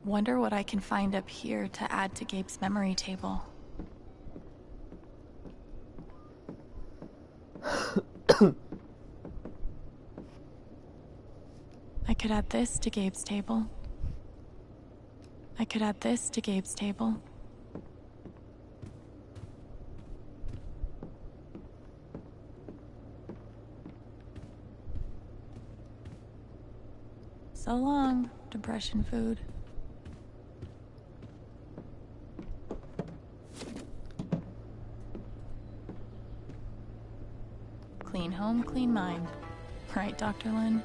Wonder what I can find up here to add to Gabe's memory table. I could add this to Gabe's table. I could add this to Gabe's table. So long, depression food. Clean home, clean mind. Right, Dr. Lin?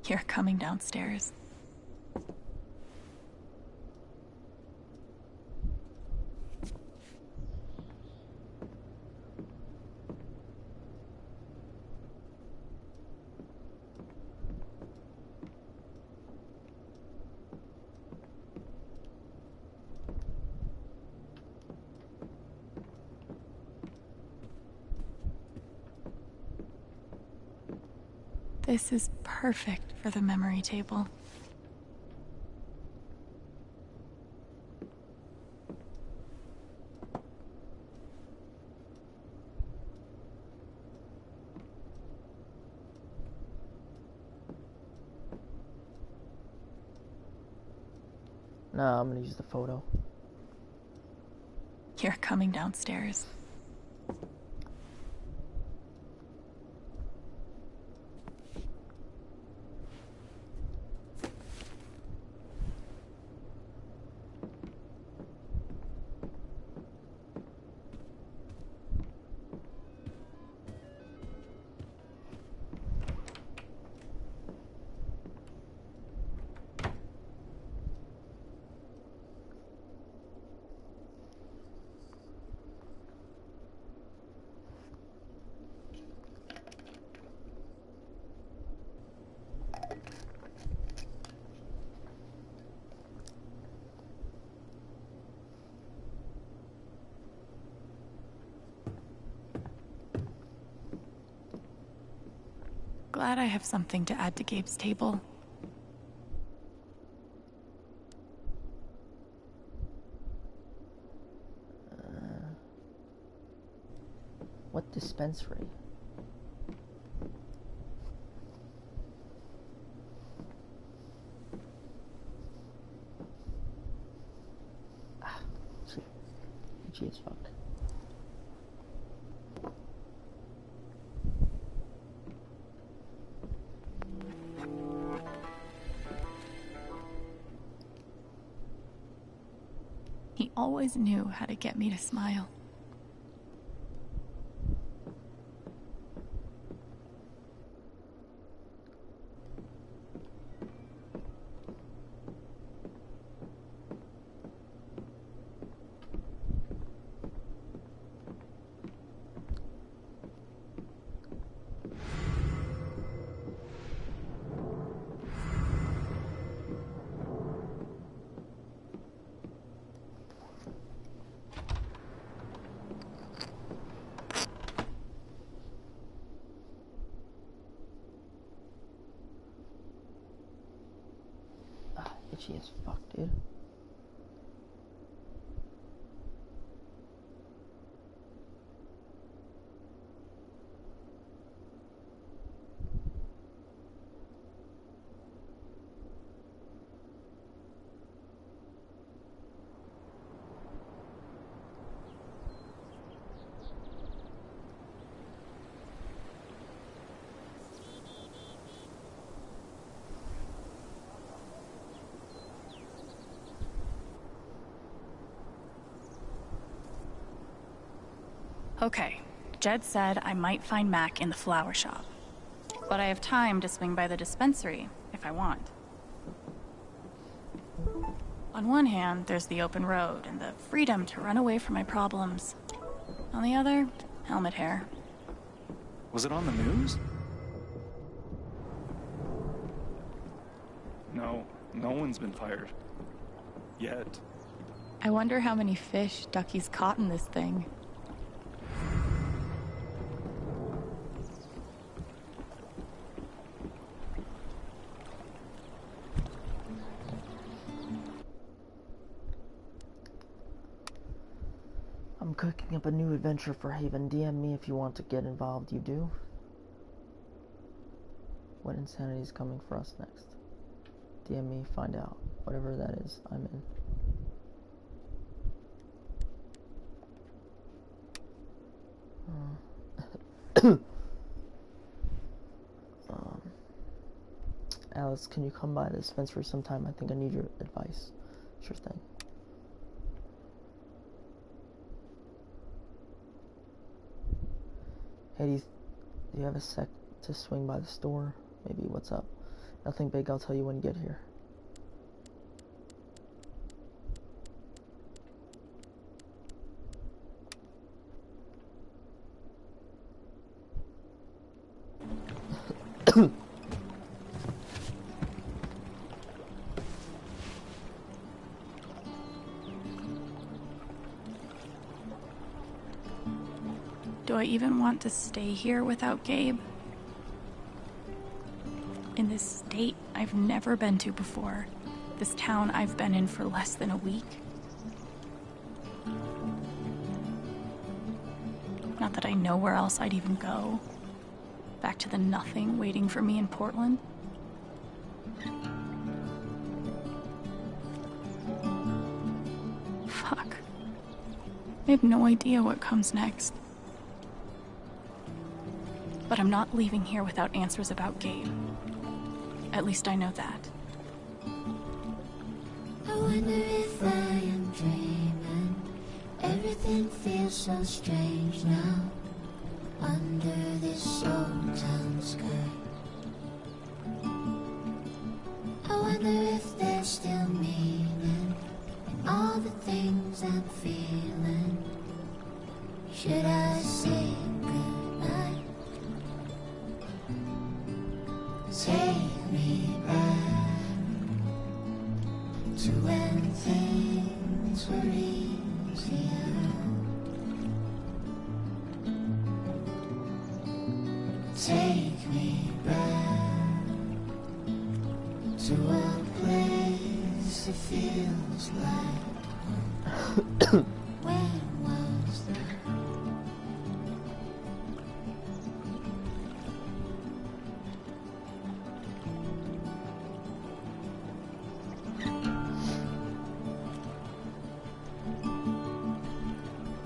You're coming downstairs. This is perfect for the memory table. Nah, I'm gonna use the photo. You're coming downstairs. Glad I have something to add to Gabe's table. What dispensary? Ah, shit. Itchy as fuck. He always knew how to get me to smile. Easy as fuck, dude. Okay, Jed said I might find Mac in the flower shop. But I have time to swing by the dispensary, if I want. On one hand, there's the open road and the freedom to run away from my problems. On the other, helmet hair. Was it on the news? No one's been fired. Yet. I wonder how many fish Ducky's caught in this thing. I'm cooking up a new adventure for Haven. DM me if you want to get involved. You do? What insanity is coming for us next? DM me, find out. Whatever that is, I'm in. Alice, can you come by the dispensary sometime? I think I need your advice. Sure thing. Hey, do you have a sec to swing by the store? Maybe. What's up? Nothing big, I'll tell you when you get here. Do I even want to stay here without Gabe? In this state I've never been to before. This town I've been in for less than a week. Not that I know where else I'd even go. Back to the nothing waiting for me in Portland. Fuck. I have no idea what comes next. But I'm not leaving here without answers about Gabe. At least I know that. I wonder if I am dreaming. Everything feels so strange now. Under this old town sky. I wonder if there's still meaning in all the things I'm feeling. Should I say goodnight? Take me back to when things were easier. Take me back to a place that feels like when was that?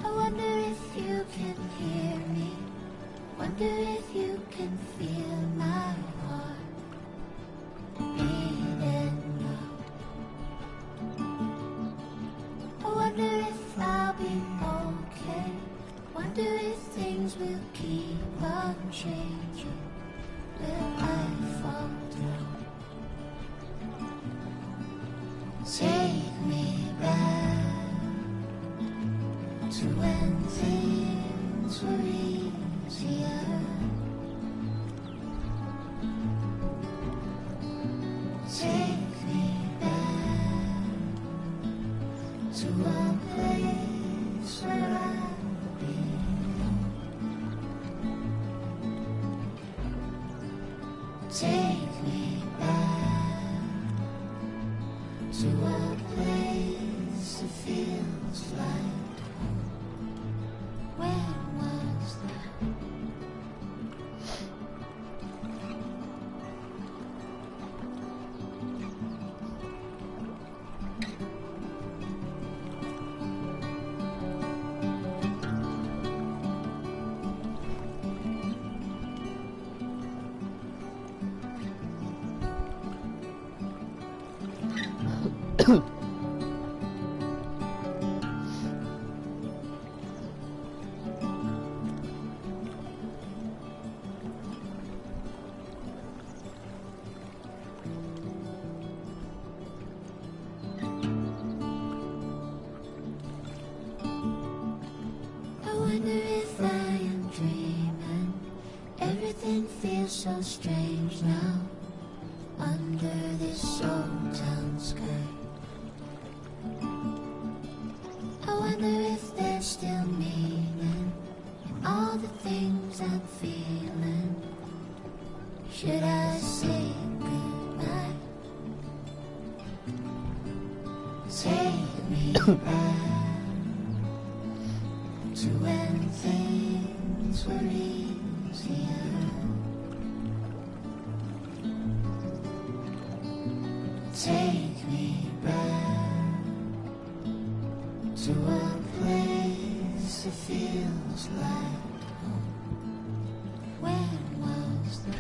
I wonder if you can hear me. Wonder if you can feel my heart beating now. I wonder if I'll be okay. Wonder if things will keep on changing. Will I fall through? Take me back to when things were easier. Take me back to a place where I belong. Take me back to I wonder if I am dreaming. Everything feels so strange now. Under this old town sky, I wonder if there's still meaning in all the things I'm feeling. Should I say goodbye? Take me back to when things were easier. Take me back to a place that feels like home. When was that?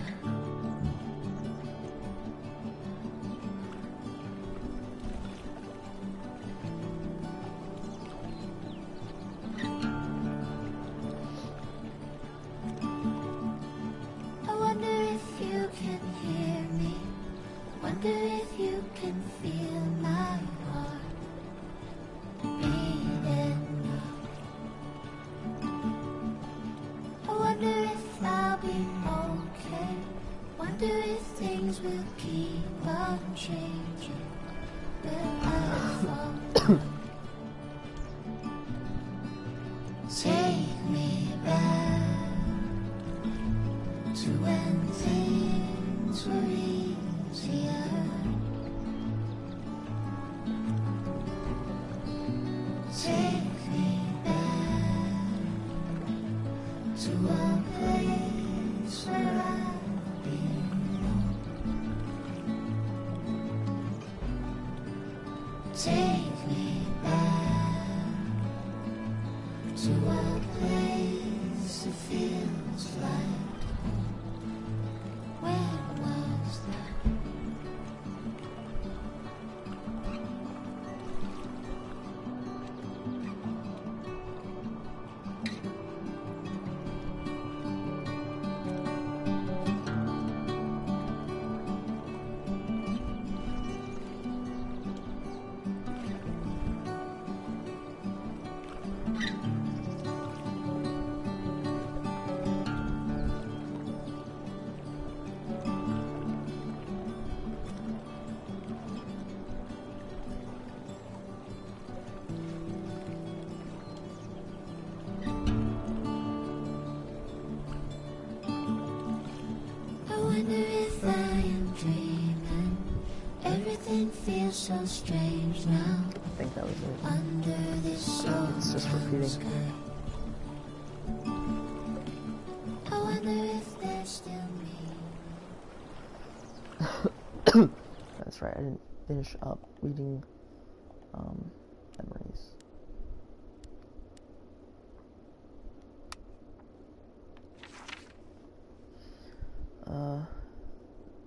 I wonder if you can hear me. Wonder if you can feel my heart beating now. I wonder if I'll be okay. Wonder if things will keep on changing. Will I fall? Take me back to when things were easier. Take me back to a place where I belong. Take me back to a place that feels like home. When was that? I wonder if I am dreaming. Everything feels so strange now. I think that was it. Under this old It's just repeating. sky. I wonder if there's still me. That's right, I didn't finish up reading Memories.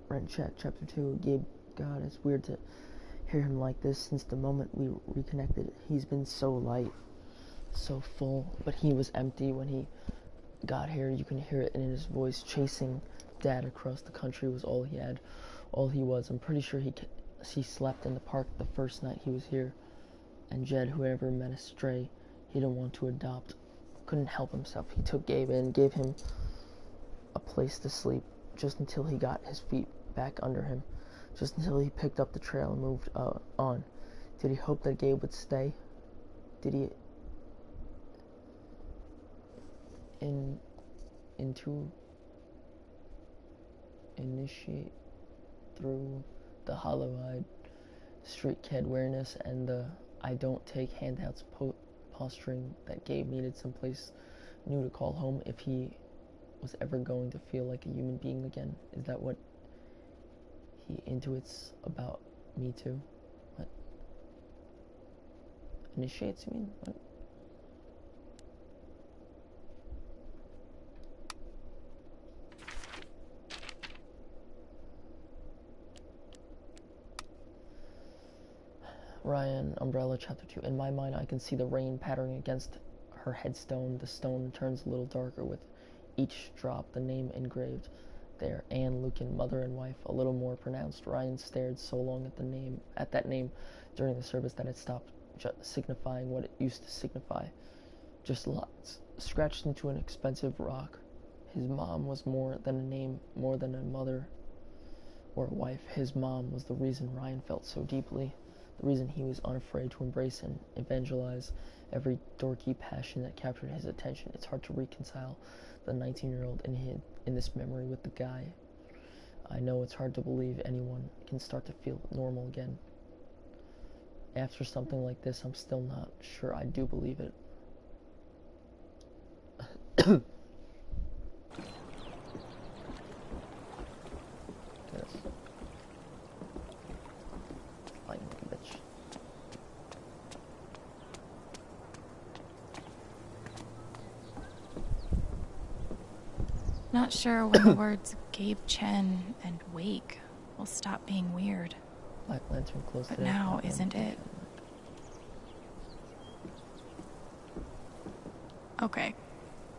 Red Chat, Chapter 2, Gabe, God, it's weird to hear him like this since the moment we reconnected. He's been so light, so full, but he was empty when he got here. You can hear it in his voice. Chasing Dad across the country was all he had, all he was. I'm pretty sure he slept in the park the first night he was here. And Jed, whoever met a stray he didn't want to adopt, couldn't help himself. He took Gabe in, gave him a place to sleep, just until he got his feet back under him, just until he picked up the trail and moved on. Did he hope that Gabe would stay? Did he initiate through the hollow-eyed street kid awareness and the I don't take handouts posturing that Gabe needed someplace new to call home if he was ever going to feel like a human being again? Is that what he intuits about me too? What? Initiates, you mean? What? Ryan, Umbrella, Chapter 2. In my mind, I can see the rain pattering against her headstone. The stone turns a little darker with each drop, the name engraved there. Anne, Lucan, mother and wife, a little more pronounced. Ryan stared so long at that name during the service that it stopped signifying what it used to signify. Just lots, scratched into an expensive rock. His mom was more than a name, more than a mother or a wife. His mom was the reason Ryan felt so deeply, the reason he was unafraid to embrace and evangelize every dorky passion that captured his attention. It's hard to reconcile the 19-year-old in this memory with the guy. I know it's hard to believe anyone can start to feel normal again. After something like this, I'm still not sure I do believe it. Yes. Like a bitch. Not sure when the words Gabe Chen and Wake will stop being weird. Black Lantern close But to now isn't it? Okay.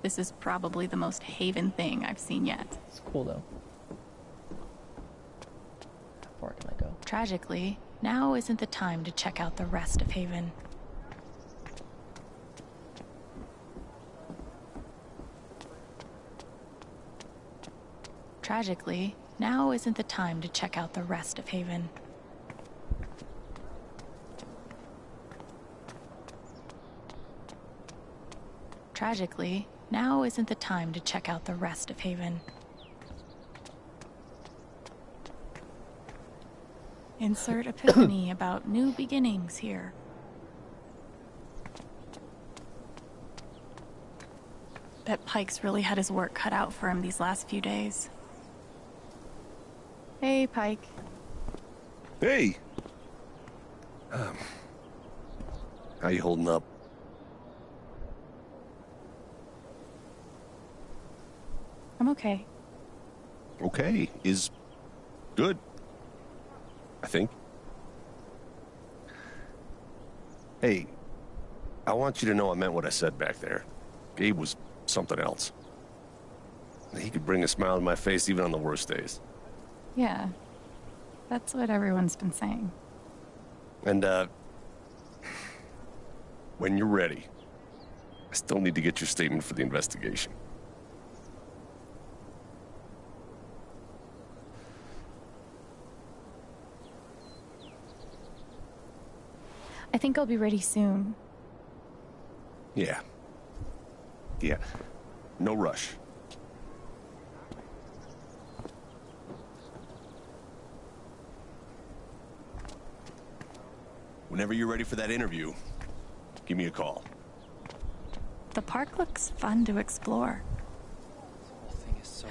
This is probably the most Haven thing I've seen yet. It's cool though. How far can I go? Tragically, now isn't the time to check out the rest of Haven. Tragically, now isn't the time to check out the rest of Haven. Tragically, now isn't the time to check out the rest of Haven. Insert epiphany about new beginnings here. Bet Pike's really had his work cut out for him these last few days. Hey, Pike. Hey! How you holding up? I'm okay. Okay, is good. I think. Hey, I want you to know I meant what I said back there. Gabe was something else. He could bring a smile to my face even on the worst days. Yeah, that's what everyone's been saying. And, when you're ready, I still need to get your statement for the investigation. I think I'll be ready soon. Yeah. Yeah. No rush. Whenever you're ready for that interview, give me a call. The park looks fun to explore.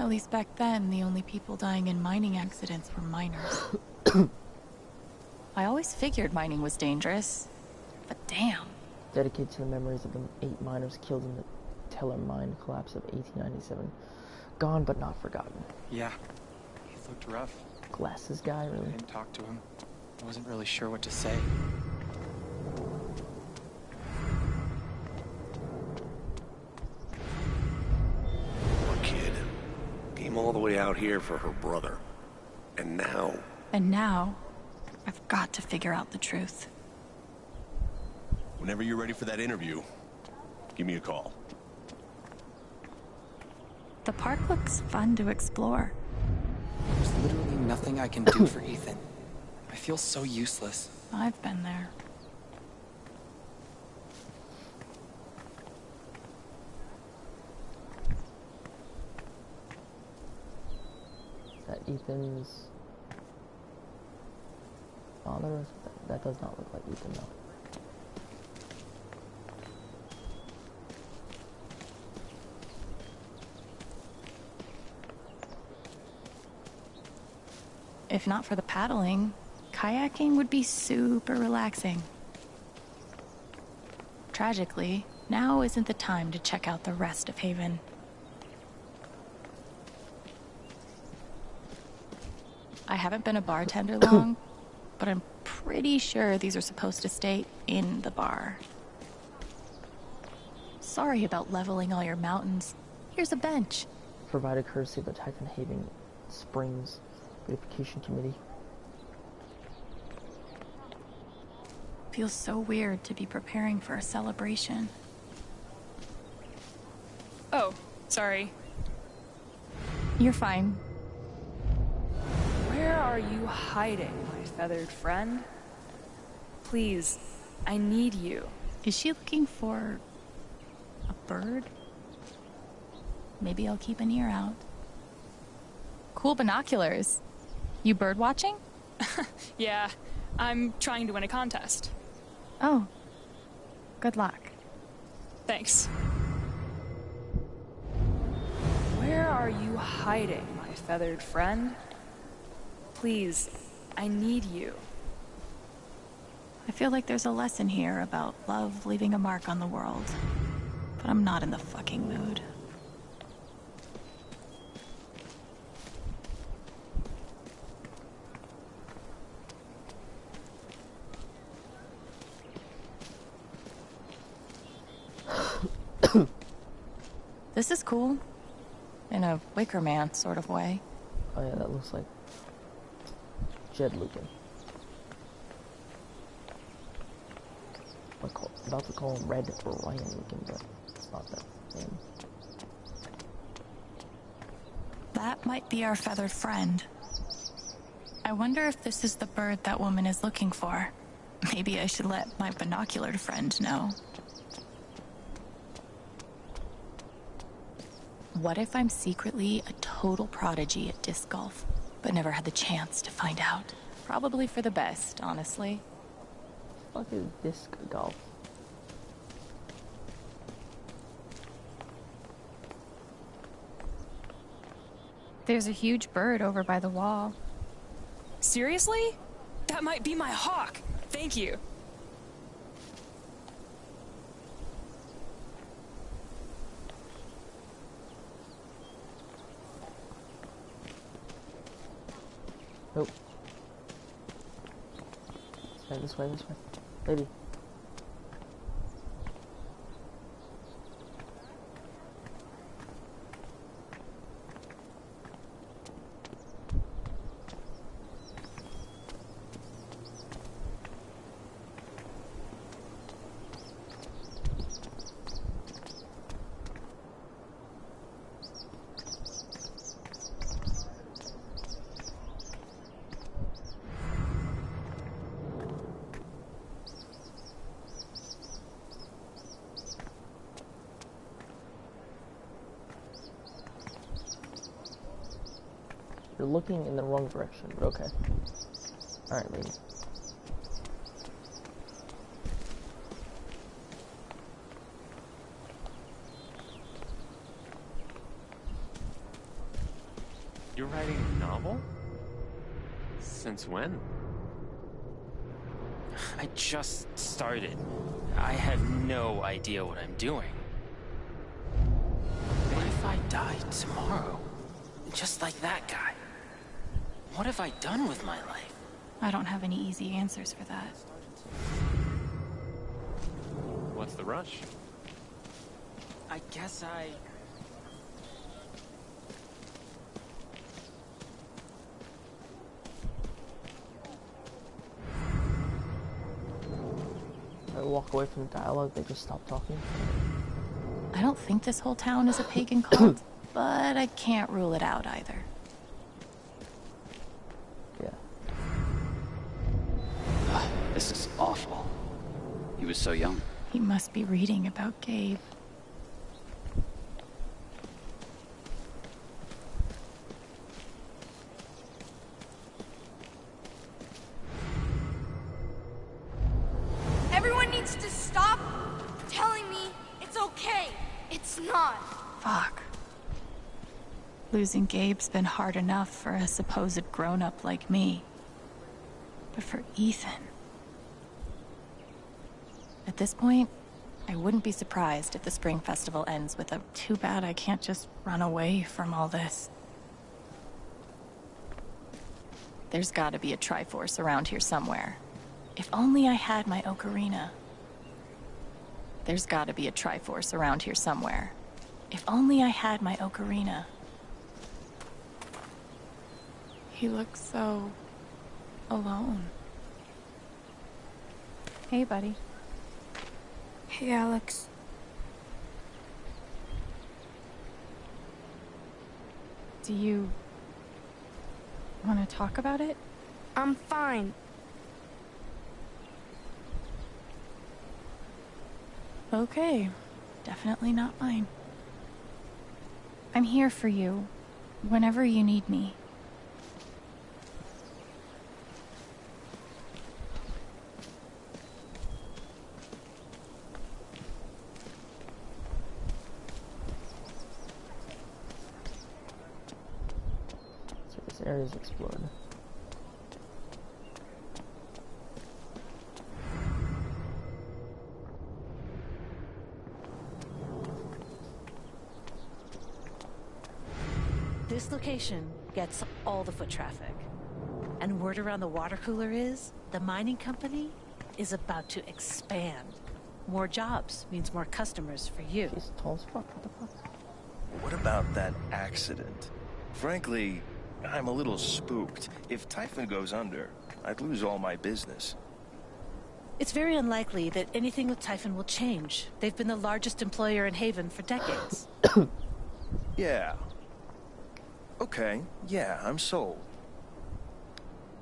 At least back then, the only people dying in mining accidents were miners. I always figured mining was dangerous, but damn. Dedicated to the memories of the 8 miners killed in the Teller mine collapse of 1897. Gone but not forgotten. Yeah, he looked rough. Glasses guy, I really? didn't talk to him. I wasn't really sure what to say. Poor kid. Came all the way out here for her brother. And now... And now, I've got to figure out the truth. Whenever you're ready for that interview, give me a call. The park looks fun to explore. There's literally nothing I can do for Ethan. I feel so useless. I've been there. Is that Ethan's father or something? That does not look like Ethan, though. If not for the paddling, kayaking would be super relaxing. Tragically, now isn't the time to check out the rest of Haven. I haven't been a bartender long, but I'm pretty sure these are supposed to stay in the bar. Sorry about leveling all your mountains. Here's a bench. Provided courtesy of the Titan Haven Springs Beautification Committee. Feels so weird to be preparing for a celebration. Oh, sorry. You're fine. Where are you hiding, my feathered friend? Please, I need you. Is she looking for a bird? Maybe I'll keep an ear out. Cool binoculars. You bird watching? Yeah, I'm trying to win a contest. Oh. Good luck. Thanks. Where are you hiding, my feathered friend? Please, I need you. I feel like there's a lesson here about love leaving a mark on the world. But I'm not in the fucking mood. This is cool. In a Wicker Man sort of way. Oh yeah, that looks like Jed Lucan. I'm about to call him Red or Ryan Lucan, but it's not that name. That might be our feathered friend. I wonder if this is the bird that woman is looking for. Maybe I should let my binocular friend know. What if I'm secretly a total prodigy at disc golf, but never had the chance to find out? Probably for the best, honestly. What the fuck is disc golf? There's a huge bird over by the wall. Seriously? That might be my hawk. Thank you. Nope. This way, Maybe. You're looking in the wrong direction, but okay. Alright, lady. You're writing a novel? Since when? I just started. I have no idea what I'm doing. What if I die tomorrow? Just like that guy? What have I done with my life? I don't have any easy answers for that. What's the rush? I guess I walk away from the dialogue, they just stop talking. I don't think this whole town is a pagan cult, but I can't rule it out either. Yeah. This is awful. He was so young. He must be reading about Gabe. Everyone needs to stop telling me it's okay. It's not. Fuck. Losing Gabe's been hard enough for a supposed grown-up like me. But for Ethan... At this point, I wouldn't be surprised if the Spring Festival ends with a "too bad I can't just run away from all this." There's gotta be a Triforce around here somewhere. If only I had my ocarina. There's gotta be a Triforce around here somewhere. If only I had my ocarina. He looks so alone. Hey, buddy. Hey, Alex. Do you want to talk about it? I'm fine. Okay. Definitely not mine. I'm here for you whenever you need me. So this area is explored. This location gets all the foot traffic. And word around the water cooler is, the mining company is about to expand. More jobs means more customers for you. She's tall as fuck, what the fuck? What about that accident? Frankly, I'm a little spooked. If Typhon goes under, I'd lose all my business. It's very unlikely that anything with Typhon will change. They've been the largest employer in Haven for decades. Yeah. Okay, yeah, I'm sold.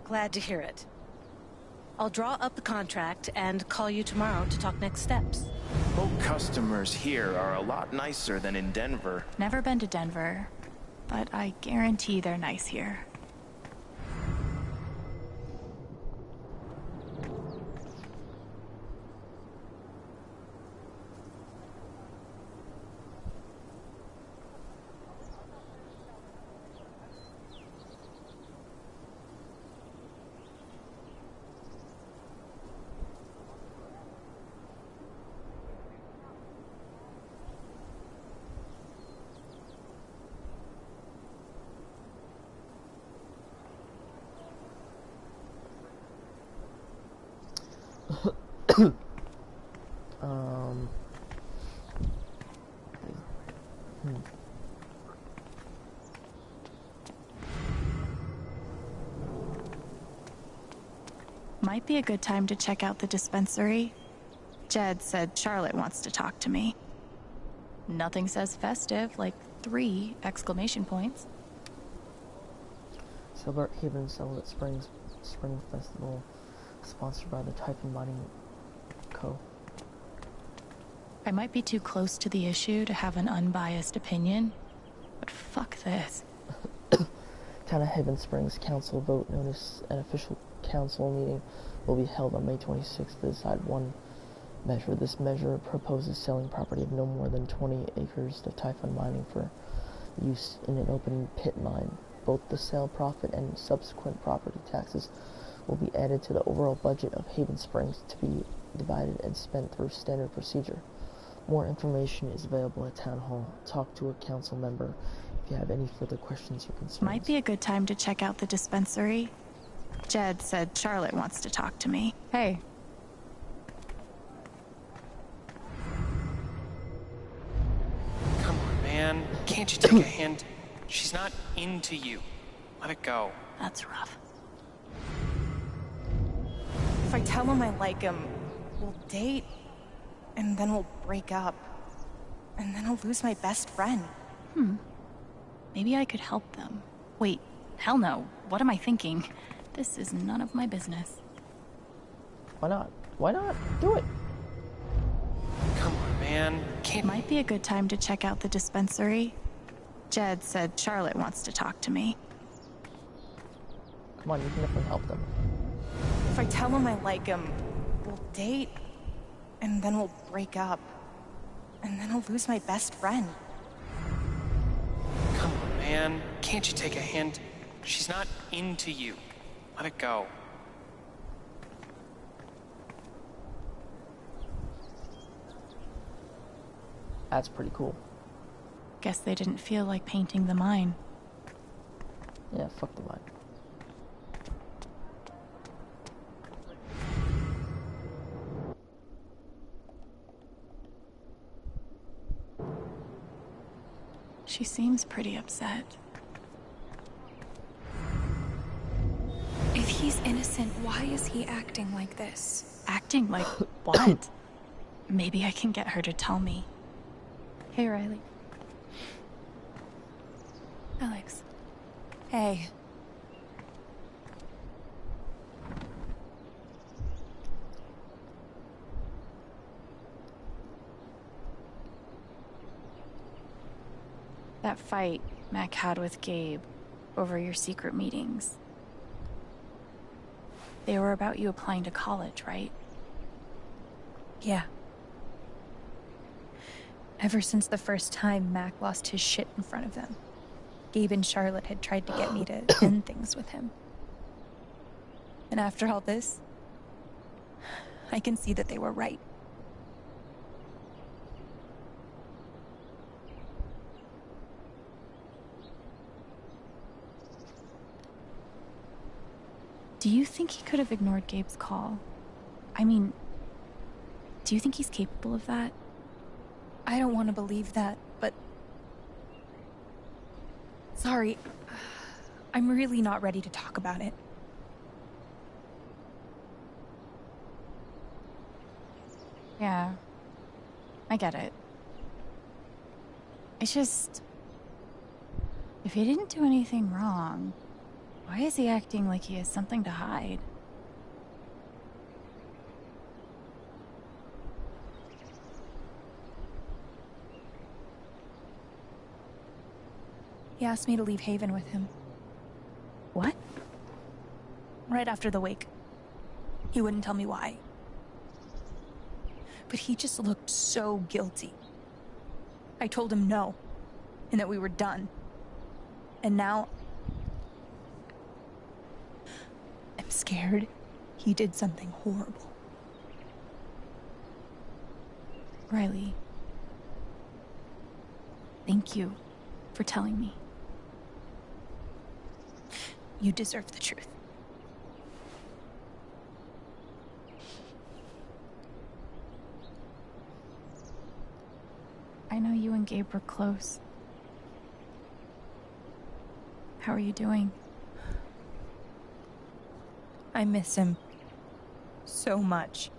Glad to hear it. I'll draw up the contract and call you tomorrow to talk next steps. Boat customers here are a lot nicer than in Denver. Never been to Denver, but I guarantee they're nice here. Might be a good time to check out the dispensary. Jed said Charlotte wants to talk to me. Nothing says festive like 3 exclamation points. Celebrate Haven Celebrate Spring Festival, sponsored by the Typhon Mining Co. I might be too close to the issue to have an unbiased opinion, but fuck this. Town of Haven Springs Council vote notice an official council meeting will be held on May 26th to decide one measure. This measure proposes selling property of no more than 20 acres to Typhon Mining for use in an open pit mine. Both the sale profit and subsequent property taxes will be added to the overall budget of Haven Springs to be divided and spent through standard procedure. More information is available at Town Hall. Talk to a council member if you have any further questions or concerns. Might be a good time to check out the dispensary. Jed said Charlotte wants to talk to me. Hey. Come on, man. Can't you take a hint? She's not into you. Let it go. That's rough. If I tell him I like him, we'll date, and then we'll break up. And then I'll lose my best friend. Maybe I could help them. Wait, hell no. What am I thinking? This is none of my business. Why not? Why not? Do it. Come on, man. Might be a good time to check out the dispensary. Jed said Charlotte wants to talk to me. Come on, you can definitely help them. If I tell him I like him, we'll date, and then we'll break up. And then I'll lose my best friend. Come on, man. Can't you take a hint? She's not into you. Let it go. That's pretty cool. Guess they didn't feel like painting the mine. Yeah, fuck the mine. She seems pretty upset. If he's innocent, why is he acting like this? Acting like what? Maybe I can get her to tell me. Hey, Riley. Alex. Hey. That fight Mac had with Gabe over your secret meetings. They were about you applying to college, right? Yeah. Ever since the first time Mac lost his shit in front of them, Gabe and Charlotte had tried to get me to end things with him. And after all this, I can see that they were right. Do you think he could have ignored Gabe's call? I mean, do you think he's capable of that? I don't want to believe that, but... Sorry. I'm really not ready to talk about it. Yeah. I get it. It's just... if he didn't do anything wrong, why is he acting like he has something to hide? He asked me to leave Haven with him. What? Right after the wake. He wouldn't tell me why. But he just looked so guilty. I told him no, and that we were done. And now... I'm scared he did something horrible. Riley. Thank you for telling me. You deserve the truth. I know you and Gabe were close. How are you doing? I miss him so much.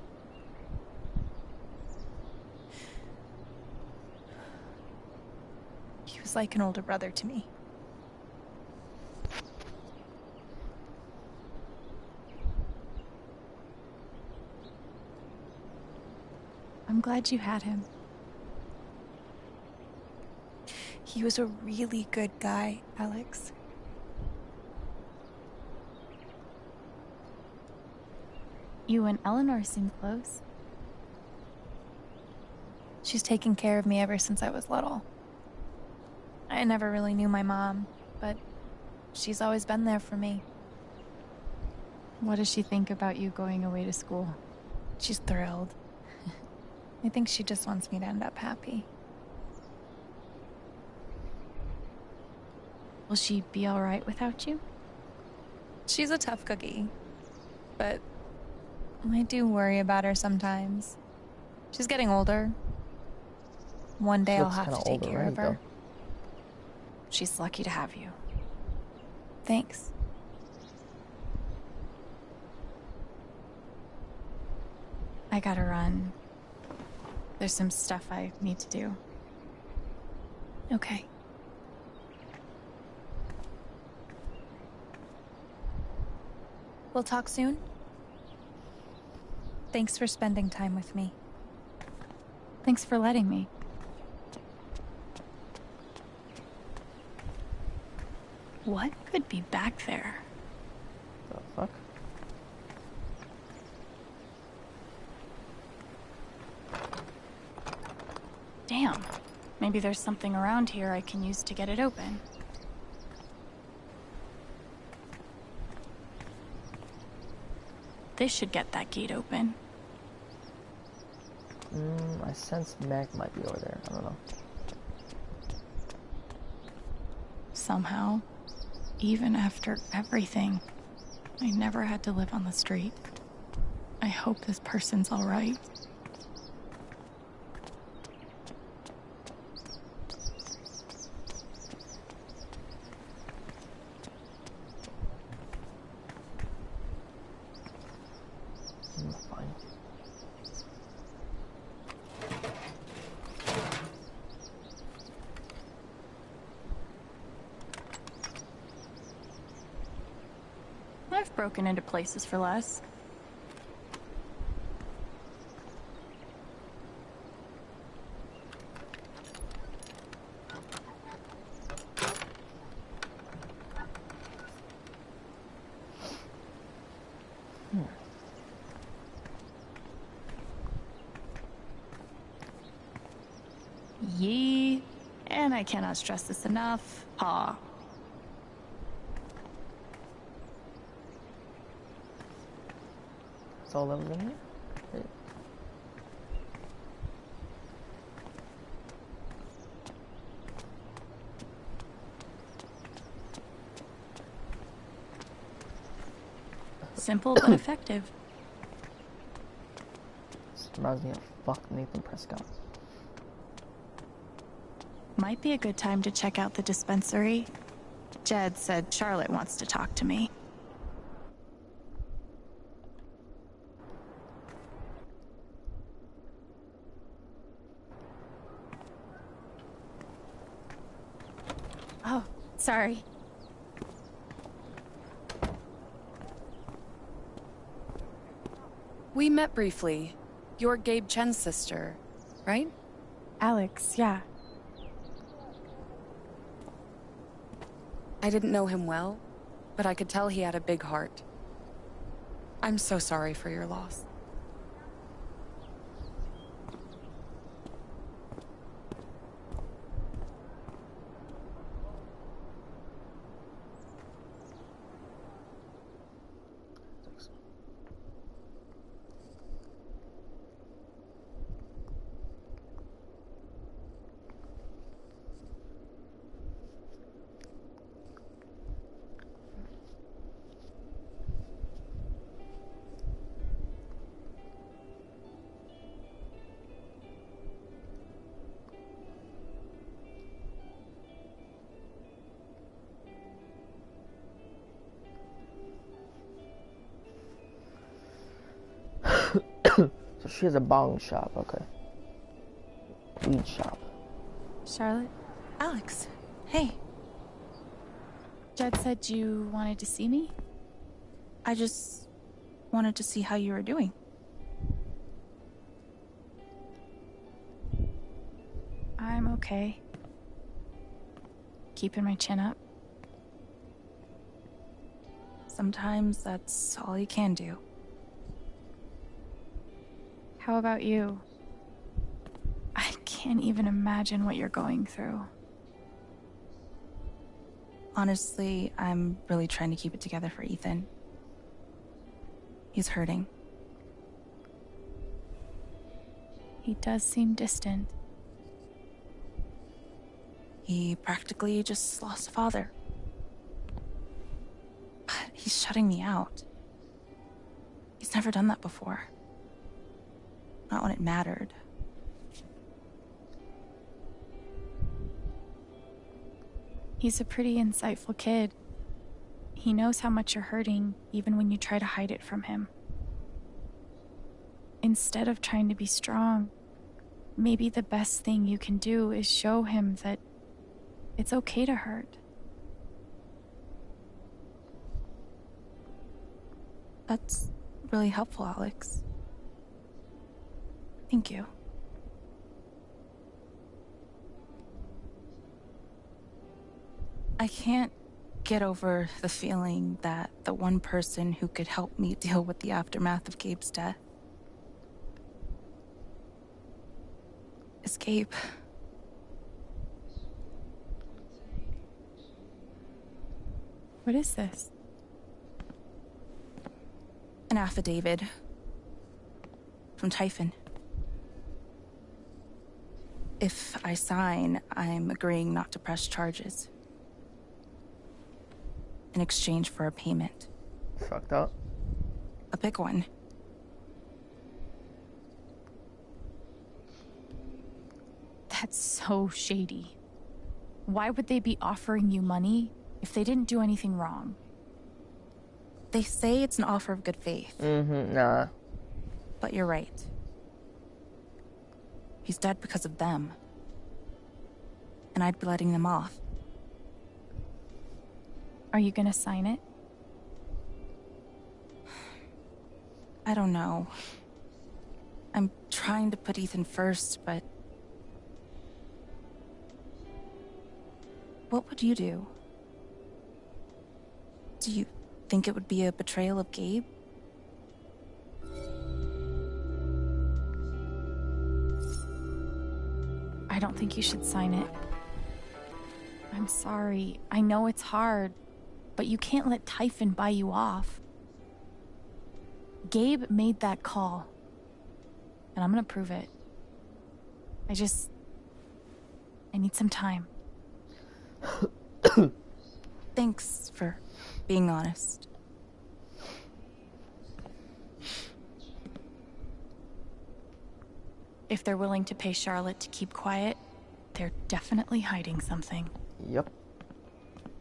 He was like an older brother to me. I'm glad you had him. He was a really good guy, Alex. You and Eleanor seem close. She's taken care of me ever since I was little. I never really knew my mom, but she's always been there for me. What does she think about you going away to school? She's thrilled. I think she just wants me to end up happy. Will she be all right without you? She's a tough cookie, but I do worry about her sometimes. She's getting older. One day I'll have to take care of her. She's lucky to have you. Thanks. I gotta run. There's some stuff I need to do. Okay. We'll talk soon. Thanks for spending time with me. Thanks for letting me. What could be back there? The fuck? Damn. Maybe there's something around here I can use to get it open. This should get that gate open. I sense Mac might be over there. I don't know. Somehow, even after everything, I never had to live on the street. I hope this person's all right. broken into places for less. Yee. And I cannot stress this enough. Ha. That's all that was in here? Okay. Simple but effective. This reminds me of fuck Nathan Prescott. Might be a good time to check out the dispensary. Jed said Charlotte wants to talk to me. Oh, sorry. We met briefly. You're Gabe Chen's sister, right? Alex, yeah. I didn't know him well, but I could tell he had a big heart. I'm so sorry for your loss. So she has a bong shop, okay. Weed shop. Charlotte? Alex, hey. Jed said you wanted to see me? I just wanted to see how you were doing. I'm okay. Keeping my chin up. Sometimes that's all you can do. How about you? I can't even imagine what you're going through. Honestly, I'm really trying to keep it together for Ethan. He's hurting. He does seem distant. He practically just lost a father. But he's shutting me out. He's never done that before. Not when it mattered. He's a pretty insightful kid. He knows how much you're hurting, even when you try to hide it from him. Instead of trying to be strong, maybe the best thing you can do is show him that it's okay to hurt. That's really helpful, Alex. Thank you. I can't get over the feeling that the one person who could help me deal with the aftermath of Gabe's death is Gabe. What is this? An affidavit from Typhon. If I sign, I'm agreeing not to press charges in exchange for a payment. Fucked up. A big one. That's so shady. Why would they be offering you money if they didn't do anything wrong? They say it's an offer of good faith. Nah. But you're right. He's dead because of them. And I'd be letting them off. Are you gonna sign it? I don't know. I'm trying to put Ethan first, but... What would you do? Do you think it would be a betrayal of Gabe? I don't think you should sign it. I'm sorry. I know it's hard, but you can't let Typhon buy you off. Gabe made that call, and I'm gonna prove it. I need some time. Thanks for being honest. If they're willing to pay Charlotte to keep quiet, they're definitely hiding something. Yep.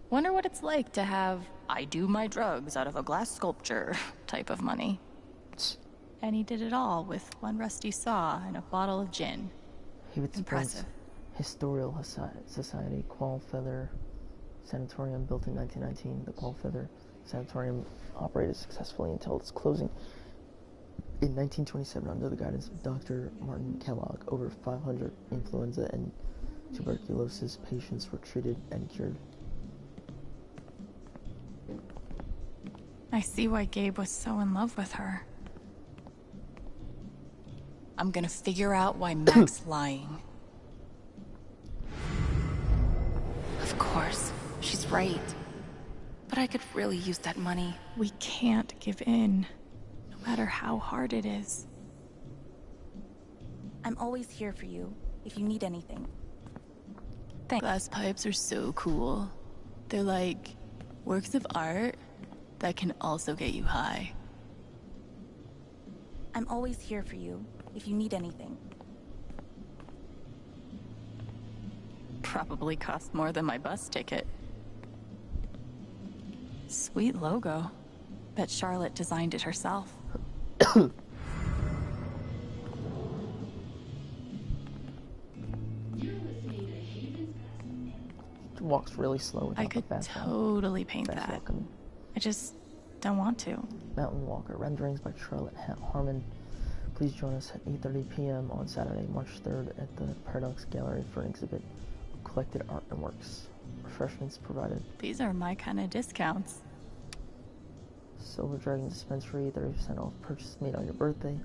Wonder what it's like to have I do my drugs out of a glass sculpture type of money. And he did it all with one rusty saw and a bottle of gin. Impressive. Historical Society, Qual Feather Sanatorium, built in 1919. The Qual Feather Sanatorium operated successfully until its closing in 1927 under the guidance of Dr. Martin Kellogg. Over 500 influenza and tuberculosis patients were treated and cured. I see why Gabe was so in love with her. I'm gonna figure out why Mac's lying. Of course, she's right. But I could really use that money. We can't give in, no matter how hard it is. I'm always here for you, if you need anything. Thanks. Glass pipes are so cool. They're like works of art that can also get you high. I'm always here for you, if you need anything. Probably cost more than my bus ticket. Sweet logo. Bet Charlotte designed it herself. Walks really slow without I could the fast totally paint fast that. walking. I just don't want to. Mountain Walker, renderings by Charlotte Harmon. Please join us at 8:30 p.m. on Saturday, March 3rd at the Paradox Gallery for an exhibit of collected art and works. Refreshments provided. These are my kind of discounts. Silver Dragon Dispensary, 30% off purchase made on your birthday.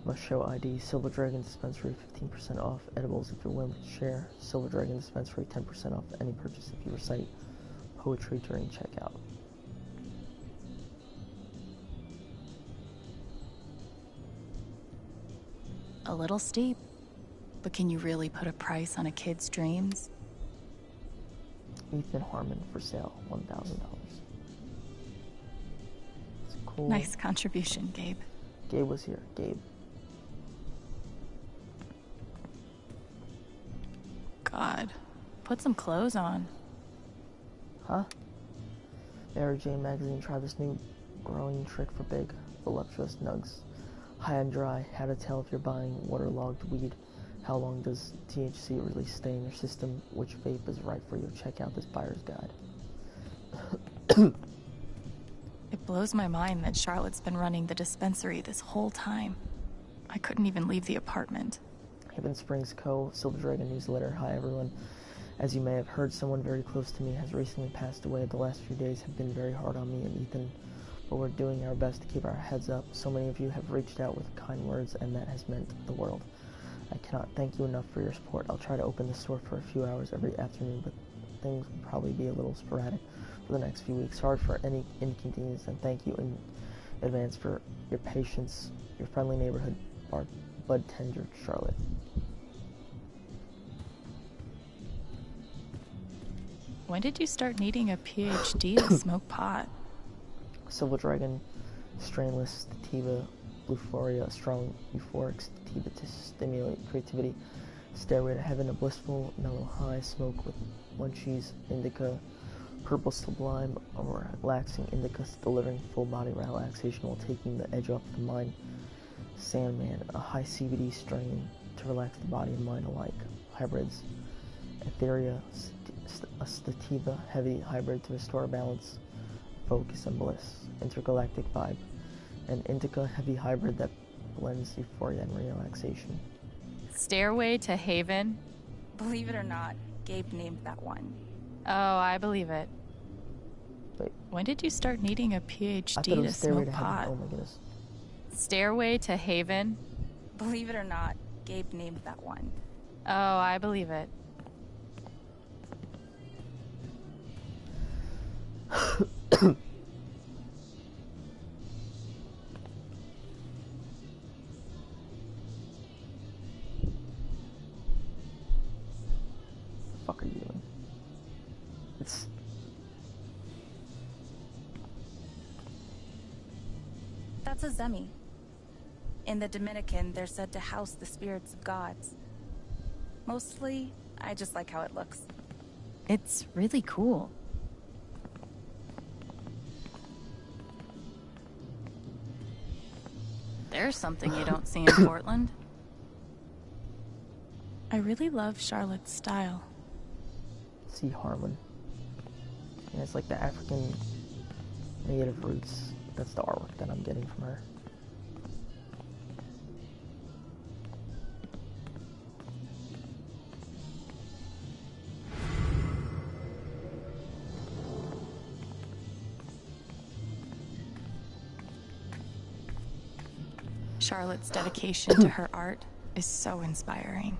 Must show ID. Silver Dragon Dispensary, 15% off edibles if you're willing to share. Silver Dragon Dispensary, 10% off any purchase if you recite poetry during checkout. A little steep, but can you really put a price on a kid's dreams? Ethan Harmon for sale, $1,000. It's cool. Nice contribution, Gabe. Gabe was here. Gabe. God, put some clothes on. Huh? Mary Jane Magazine, try this new growing trick for big, voluptuous nugs. High and dry, how to tell if you're buying waterlogged weed. How long does THC really stay in your system? Which vape is right for you? Check out this buyer's guide. It blows my mind that Charlotte's been running the dispensary this whole time. I couldn't even leave the apartment. Haven Springs Co., Silver Dragon newsletter. Hi everyone. As you may have heard, someone very close to me has recently passed away. The last few days have been very hard on me and Ethan, but we're doing our best to keep our heads up. So many of you have reached out with kind words, and that has meant the world. I cannot thank you enough for your support. I'll try to open the store for a few hours every afternoon, but things will probably be a little sporadic for the next few weeks. Sorry for any inconvenience, and thank you in advance for your patience. Your friendly neighborhood bud tender, Charlotte. When did you start needing a PhD to smoke pot? Silver Dragon, strainless sativa, Bluephoria, strong euphoric sativa to stimulate creativity. Stairway to Heaven, a blissful, mellow high, smoke with munchies, indica, purple sublime, or relaxing indica, delivering full body relaxation while taking the edge off the mind. Sandman, a high CBD strain to relax the body and mind alike. Hybrids, Etheria, a sativa heavy hybrid to restore balance, focus, and bliss. Intergalactic Vibe, An indica heavy hybrid that blends euphoria and relaxation. Stairway to Haven? Believe it or not, Gabe named that one. Oh, I believe it. Wait. When did you start needing a I thought it PhD was to Stairway smoke to Heaven. pot? Oh my goodness. Stairway to Haven? Believe it or not, Gabe named that one. Oh, I believe it. Fuck are you doing? It's That's a Zemi. In the Dominican, they're said to house the spirits of gods. Mostly, I just like how it looks. It's really cool. There's something you don't see in Portland. I really love Charlotte's style. Sea Harmon. Yeah, it's like the African native roots. That's the artwork that I'm getting from her. Charlotte's dedication to her art is so inspiring.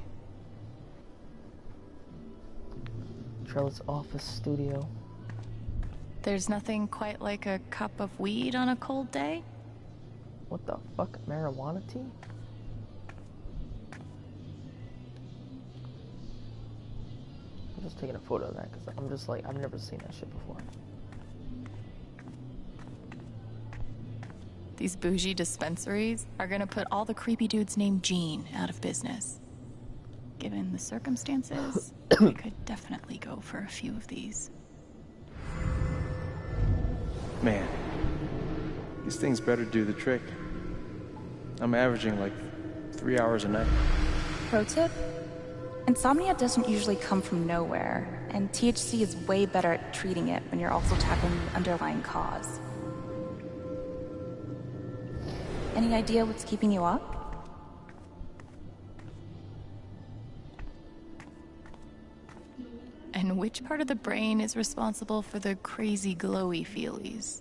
Charlotte's office studio. There's nothing quite like a cup of weed on a cold day. What the fuck? Marijuana tea? I'm just taking a photo of that because I'm just like, I've never seen that shit before. These bougie dispensaries are gonna put all the creepy dudes named Gene out of business. Given the circumstances, we could definitely go for a few of these. Man, these things better do the trick. I'm averaging like 3 hours a night. Pro tip? Insomnia doesn't usually come from nowhere, and THC is way better at treating it when you're also tackling the underlying cause. Any idea what's keeping you up? And which part of the brain is responsible for the crazy glowy feelies?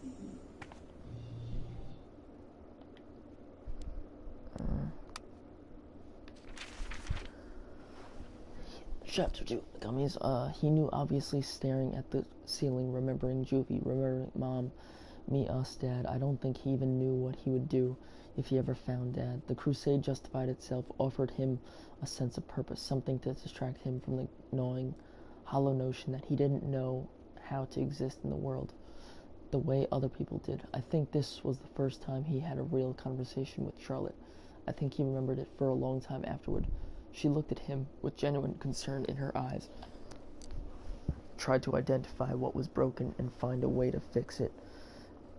Chapter 2. Gummies. He knew, obviously, staring at the ceiling, remembering Juvie, remembering Mom, me, us, Dad. I don't think he even knew what he would do if he ever found Dad. The crusade justified itself, offered him a sense of purpose, something to distract him from the gnawing, hollow notion that he didn't know how to exist in the world the way other people did. I think this was the first time he had a real conversation with Charlotte. I think he remembered it for a long time afterward. She looked at him with genuine concern in her eyes, tried to identify what was broken and find a way to fix it.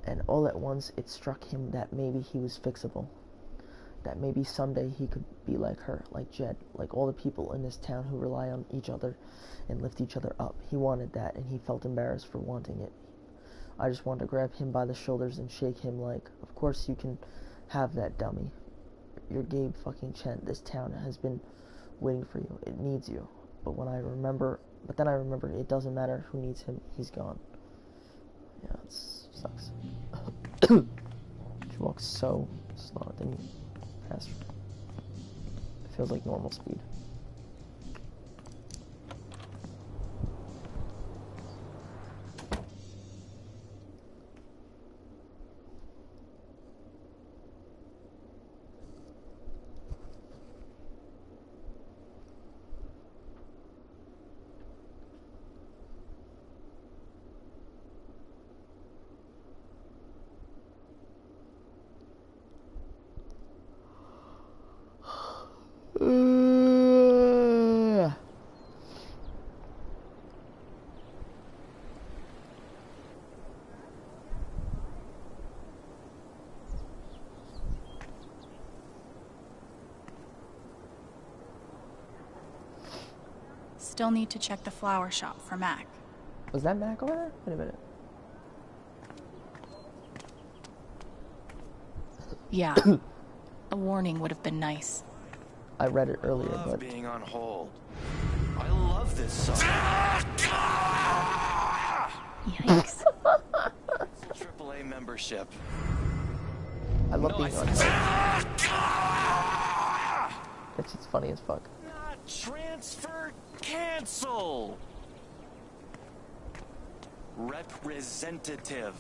And all at once it struck him that maybe he was fixable. That maybe someday he could be like her, like Jed, like all the people in this town who rely on each other and lift each other up. He wanted that, and he felt embarrassed for wanting it. I just wanted to grab him by the shoulders and shake him like, of course you can have that, dummy. You're Gabe fucking Chen. This town has been waiting for you. It needs you. But then I remember it doesn't matter who needs him. He's gone. Yeah, it sucks. She walks so slow, then faster. It feels like normal speed. Still need to check the flower shop for Mac. Was that Mac over there? Wait a minute. Yeah. A warning would have been nice. I read it earlier, I love but being on hold. I love this song. Yikes. AAA membership. I love No, being on. I It's just funny as fuck. Not transfer, cancel. Representative.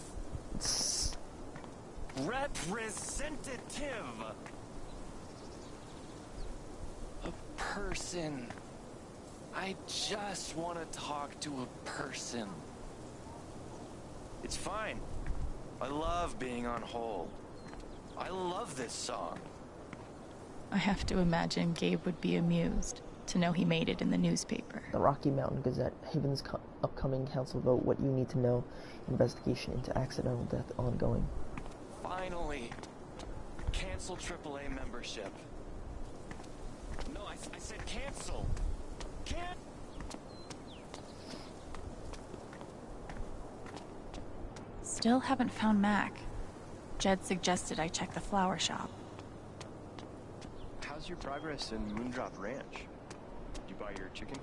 Representative. A person. I just want to talk to a person. It's fine. I love being on hold. I love this song. I have to imagine Gabe would be amused to know he made it in the newspaper. The Rocky Mountain Gazette, Haven's upcoming council vote, what you need to know, investigation into accidental death ongoing. Finally. Cancel AAA membership. No, I said cancel. Can't. Still haven't found Mac. Jed suggested I check the flower shop. How's your progress in Moondrop Ranch? Did you buy your chicken?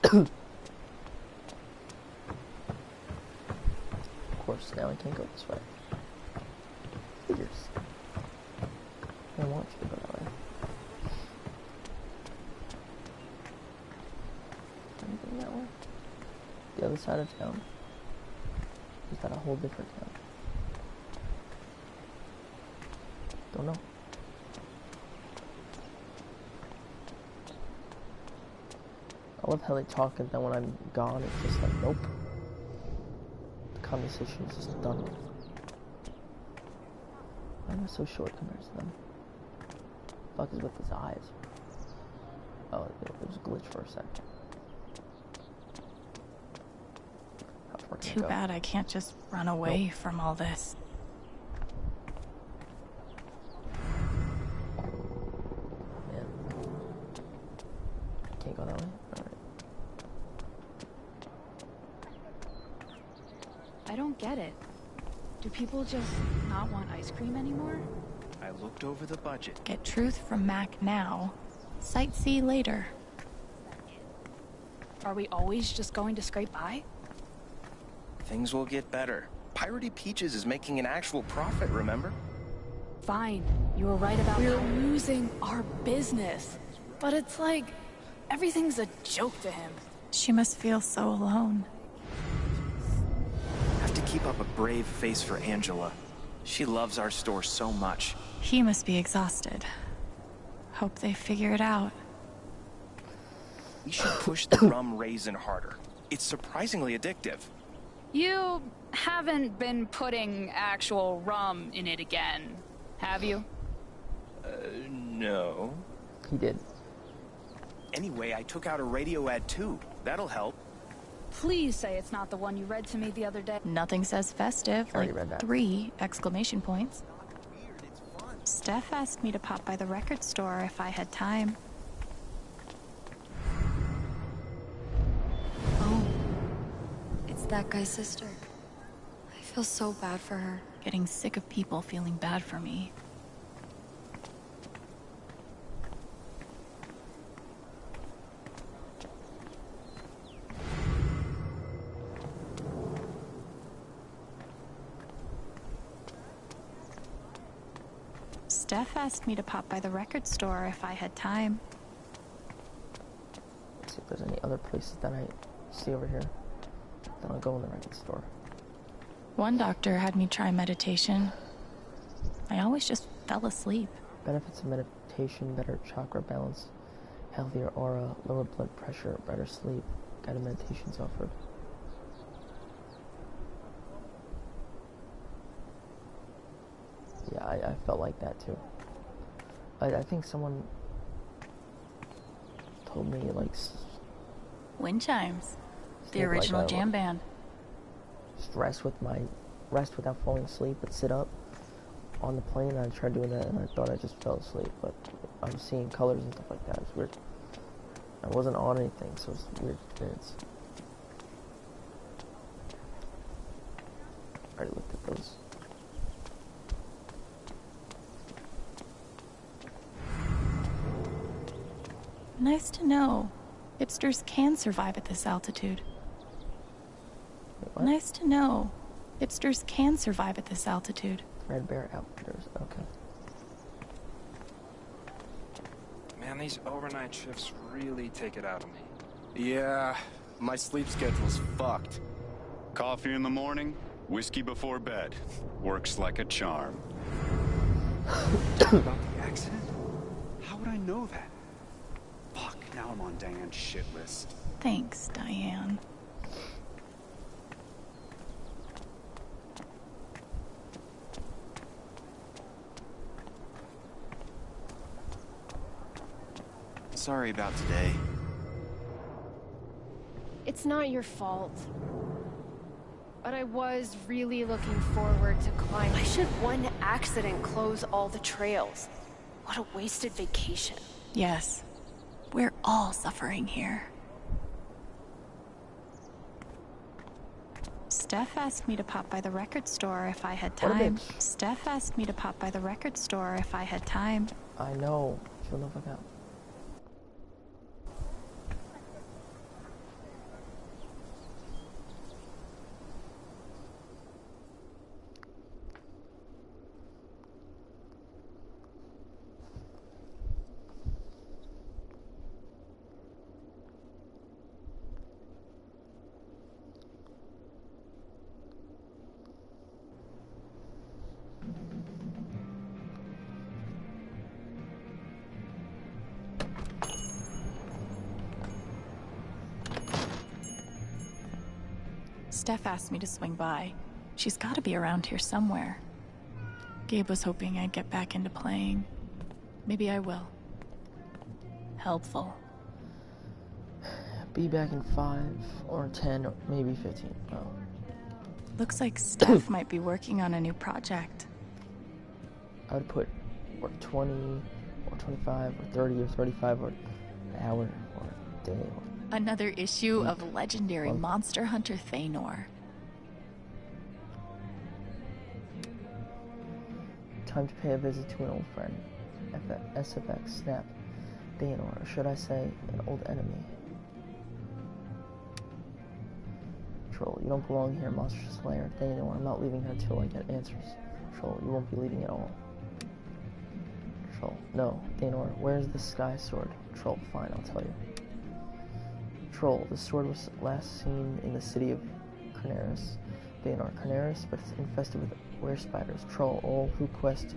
Of course, now I can't go this way. Figures. I want you to go that way. Anything that way? The other side of town? Is that a whole different town? Don't know. I love how they talk, and then when I'm gone, it's just like, nope. The conversation is just done. Why am I so short compared to them? Fuck is with his eyes. Oh, it was a glitch for a sec. Too bad I can't just run away from all this. Man. Can't go that way? Alright. I don't get it. Do people just not want ice cream anymore? I looked over the budget. Get truth from Mac now. Sightsee later. Are we always just going to scrape by? Things will get better. Piratey Peaches is making an actual profit, remember? Fine. You were right about we're losing our business. But it's like everything's a joke to him. She must feel so alone. Have to keep up a brave face for Angela. She loves our store so much. He must be exhausted. Hope they figure it out. We should push the rum raisin harder. It's surprisingly addictive. You haven't been putting actual rum in it again, have you? No. He did. Anyway, I took out a radio ad too. That'll help. Please say it's not the one you read to me the other day. Nothing says festive, I already like read that. 3 exclamation points. Steph asked me to pop by the record store if I had time. Oh. It's that guy's sister. I feel so bad for her. Getting sick of people feeling bad for me. Steph asked me to pop by the record store if I had time. Let's see if there's any other places that I see over here. Then I'll go in the record store. One doctor had me try meditation. I always just fell asleep. Benefits of meditation: better chakra balance, healthier aura, lower blood pressure, better sleep. Guided meditations offered. Yeah, I felt like that too. I think someone told me like Wind chimes. The like, original jam band. just rest without falling asleep, but sit up on the plane. And I tried doing that, and I thought I just fell asleep, but I was seeing colors and stuff like that. It was weird. I wasn't on anything, so it's a weird experience. Nice to know. Hipsters can survive at this altitude. What? Nice to know. Hipsters can survive at this altitude. Red Bear Outfitters, okay. Man, these overnight shifts really take it out of me. Yeah, my sleep schedule's fucked. Coffee in the morning, whiskey before bed. Works like a charm. About the accident? How would I know that? Fuck, now I'm on Diane's shit list. Thanks, Diane. Sorry about today. It's not your fault. But I was really looking forward to climbing. Why should one accident close all the trails? What a wasted vacation. Yes. We're all suffering here. Steph asked me to pop by the record store if I had time. Steph asked me to pop by the record store if I had time. I know. Shut the fuck up. Steph asked me to swing by. She's got to be around here somewhere. Gabe was hoping I'd get back into playing. Maybe I will. Helpful. Be back in 5 or 10 or maybe 15. Oh. Looks like Steph might be working on a new project. I would put or 20 or 25 or 30 or 35 or an hour or a day or another issue of legendary monster hunter Thanor. Time to pay a visit to an old friend. SFX Snap. Thanor, or should I say, an old enemy. Troll, you don't belong here, Monster Slayer. Thanor, I'm not leaving her till I get answers. Troll, you won't be leaving at all. Troll, no. Thanor, where's the Sky Sword? Troll, fine, I'll tell you. Troll, the sword was last seen in the city of Carneris. Thanor, Carneris, but it's infested with were-spiders. Troll, all who quest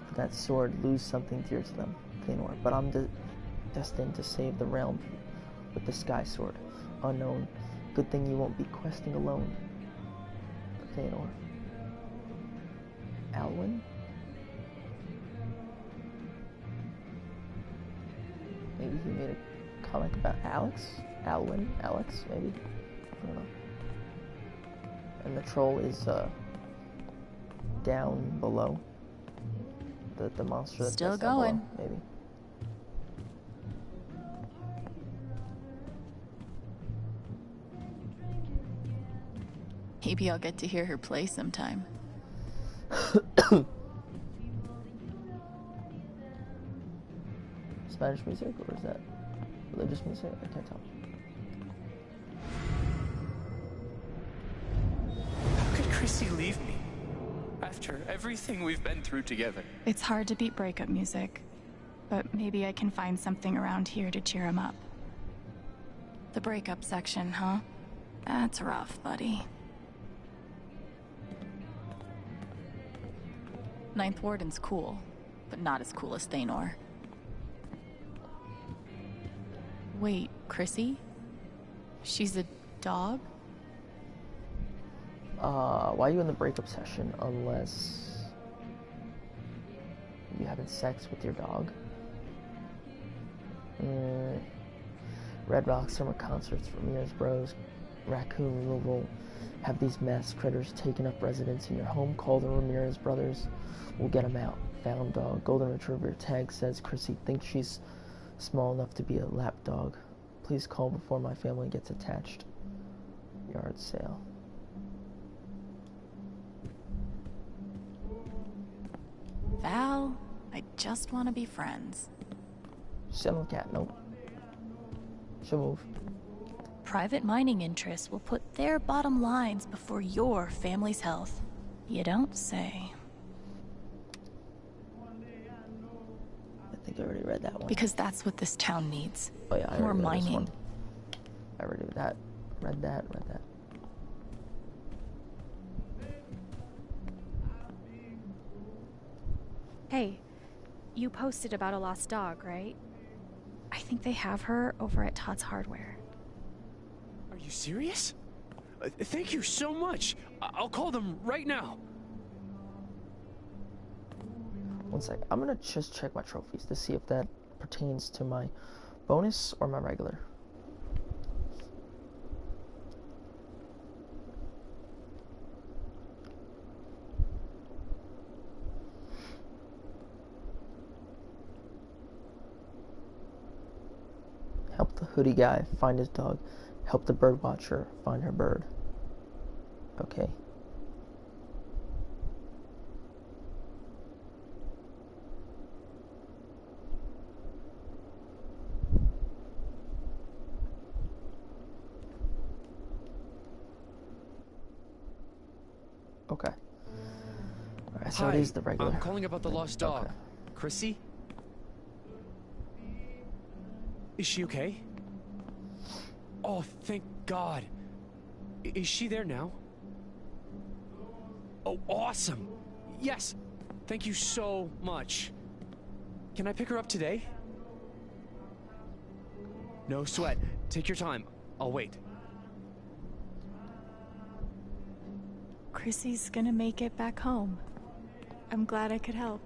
for that sword lose something dear to them. Thanor, but I'm destined to save the realm with the Sky Sword. Unknown. Good thing you won't be questing alone. Thanor. Alwyn? Maybe he made a comic about Alex? Alwyn? Alex, maybe? I don't know. And the troll is, down below. The monster that's still down going. Below, maybe. Maybe I'll get to hear her play sometime. Spanish music, or is that religious music? I can't tell. How could Chrissy leave me? After everything we've been through together. It's hard to beat breakup music, but maybe I can find something around here to cheer him up. The breakup section, huh? That's rough, buddy. Ninth Warden's cool, but not as cool as Thanor. Wait, Chrissy? She's a dog? Why are you in the breakup session unless you having sex with your dog? Red Rock summer concerts, Ramirez Bros, raccoon removal. Have these masked critters taken up residence in your home? Call the Ramirez brothers. We'll get them out. Found dog. Golden Retriever. Tag says Chrissy thinks she's small enough to be a lap dog. Please call before my family gets attached. Yard sale. Val, I just want to be friends. Settle cat, nope. She'll move. Private mining interests will put their bottom lines before your family's health. You don't say. I think I already read that one. Because that's what this town needs. Oh yeah, I more already read this mining. one. I already read that. Read that. Hey, you posted about a lost dog, right? I think they have her over at Todd's Hardware. Are you serious? Thank you so much. I'll call them right now. One sec. I'm gonna just check my trophies to see if that pertains to my bonus or my regular. Help the hoodie guy find his dog. Help the bird watcher find her bird. Okay. Okay. Alright, so it is the regular. I'm calling about the lost dog. Okay. Chrissy? Is she okay? Oh, thank God. Is she there now? Oh, awesome. Yes. Thank you so much. Can I pick her up today? No sweat. Take your time. I'll wait. Chrissy's gonna make it back home. I'm glad I could help.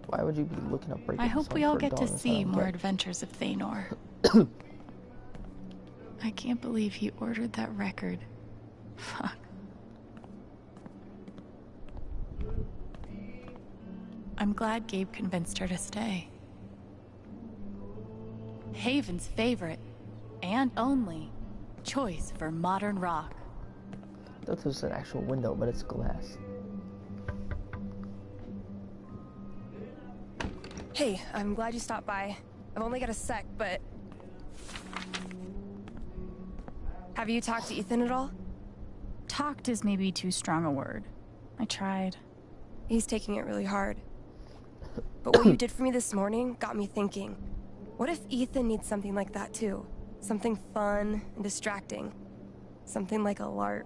Why would you be looking up breaking? I hope we all get to see more adventures of Thanor. I can't believe he ordered that record. Fuck. I'm glad Gabe convinced her to stay. Haven's favorite, and only, choice for modern rock. I thought this was an actual window, but it's glass. Hey, I'm glad you stopped by. I've only got a sec, but... Have you talked to Ethan at all? Talked is maybe too strong a word. I tried. He's taking it really hard. But what you did for me this morning got me thinking. What if Ethan needs something like that too? Something fun and distracting. Something like a LARP.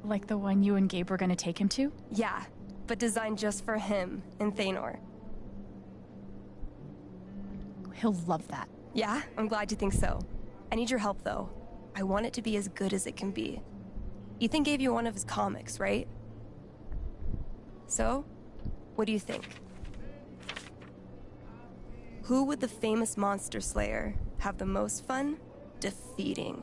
Like the one you and Gabe were gonna take him to? Yeah, but designed just for him and Thanor. He'll love that. Yeah, I'm glad you think so. I need your help though. I want it to be as good as it can be. Ethan gave you one of his comics, right? So, what do you think? Who would the famous monster slayer have the most fun defeating?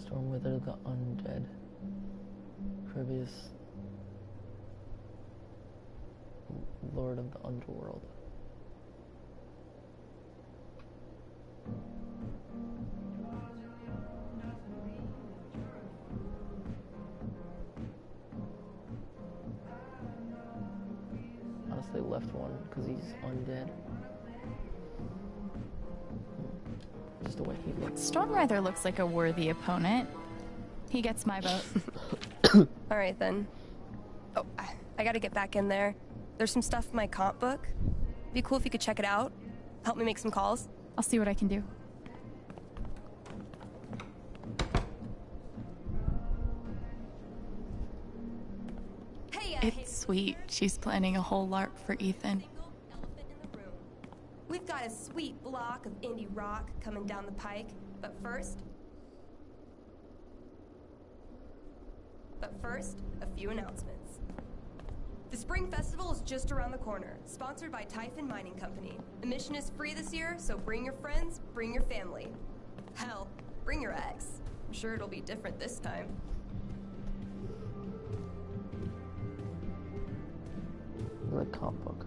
Stormwither the Undead. Previous Lord of the Underworld. Honestly, left one because he's undead. Just the way he looks. Stormwither looks like a worthy opponent. He gets my vote. All right then. Oh, I gotta get back in there. There's some stuff in my comp book. It'd be cool if you could check it out. Help me make some calls. I'll see what I can do. It's sweet. She's planning a whole LARP for Ethan. We've got a sweet block of indie rock coming down the pike, but first, a few announcements. The Spring Festival is just around the corner, sponsored by Typhon Mining Company. Admission is free this year, so bring your friends, bring your family. Hell, bring your ex. I'm sure it'll be different this time. The comic book.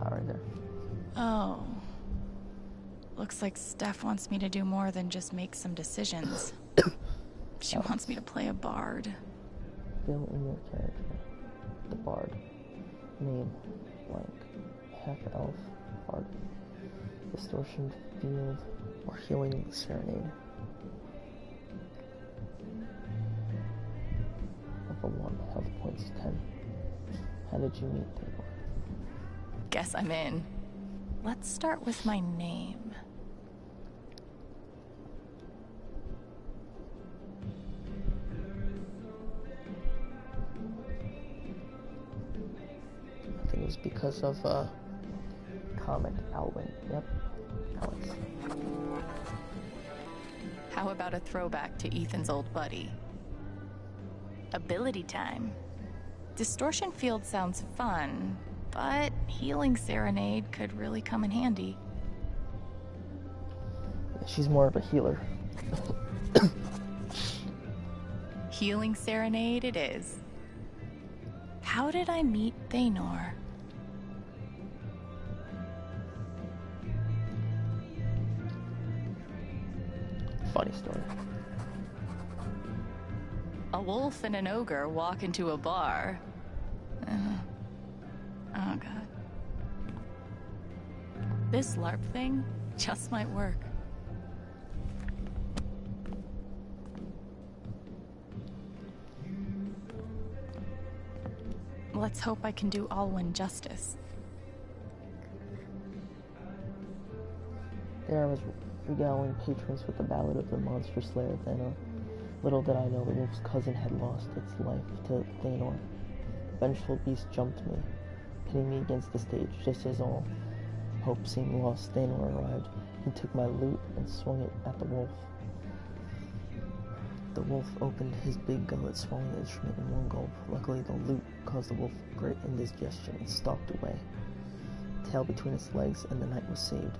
All right there. Oh. Looks like Steph wants me to do more than just make some decisions. She wants me to play a bard. Fill in your character. The bard. Name, blank. Half-elf, bard. Distortion field, or healing serenade. Level 1, health points 10. How did you meet Thaynor? Guess I'm in. Let's start with my name. I think it was because of comic Alwyn. Yep. Alex. How about a throwback to Ethan's old buddy? Ability time. Distortion field sounds fun, but healing serenade could really come in handy. She's more of a healer. Healing serenade it is. How did I meet Thaynor? Funny story. A wolf and an ogre walk into a bar. Oh god. This LARP thing just might work. Let's hope I can do Alwyn justice. There I was regaling patrons with the ballad of the monster slayer Thaynor. Little did I know the wolf's cousin had lost its life to Thaynor. The vengeful beast jumped me, pitting me against the stage. Just as all hope seemed lost, Thaynor arrived. He took my lute and swung it at the wolf. The wolf opened his big gullet, swallowing the instrument in one gulp. Luckily, the lute caused the wolf great indigestion and stalked away. Tail between its legs, and the night was saved.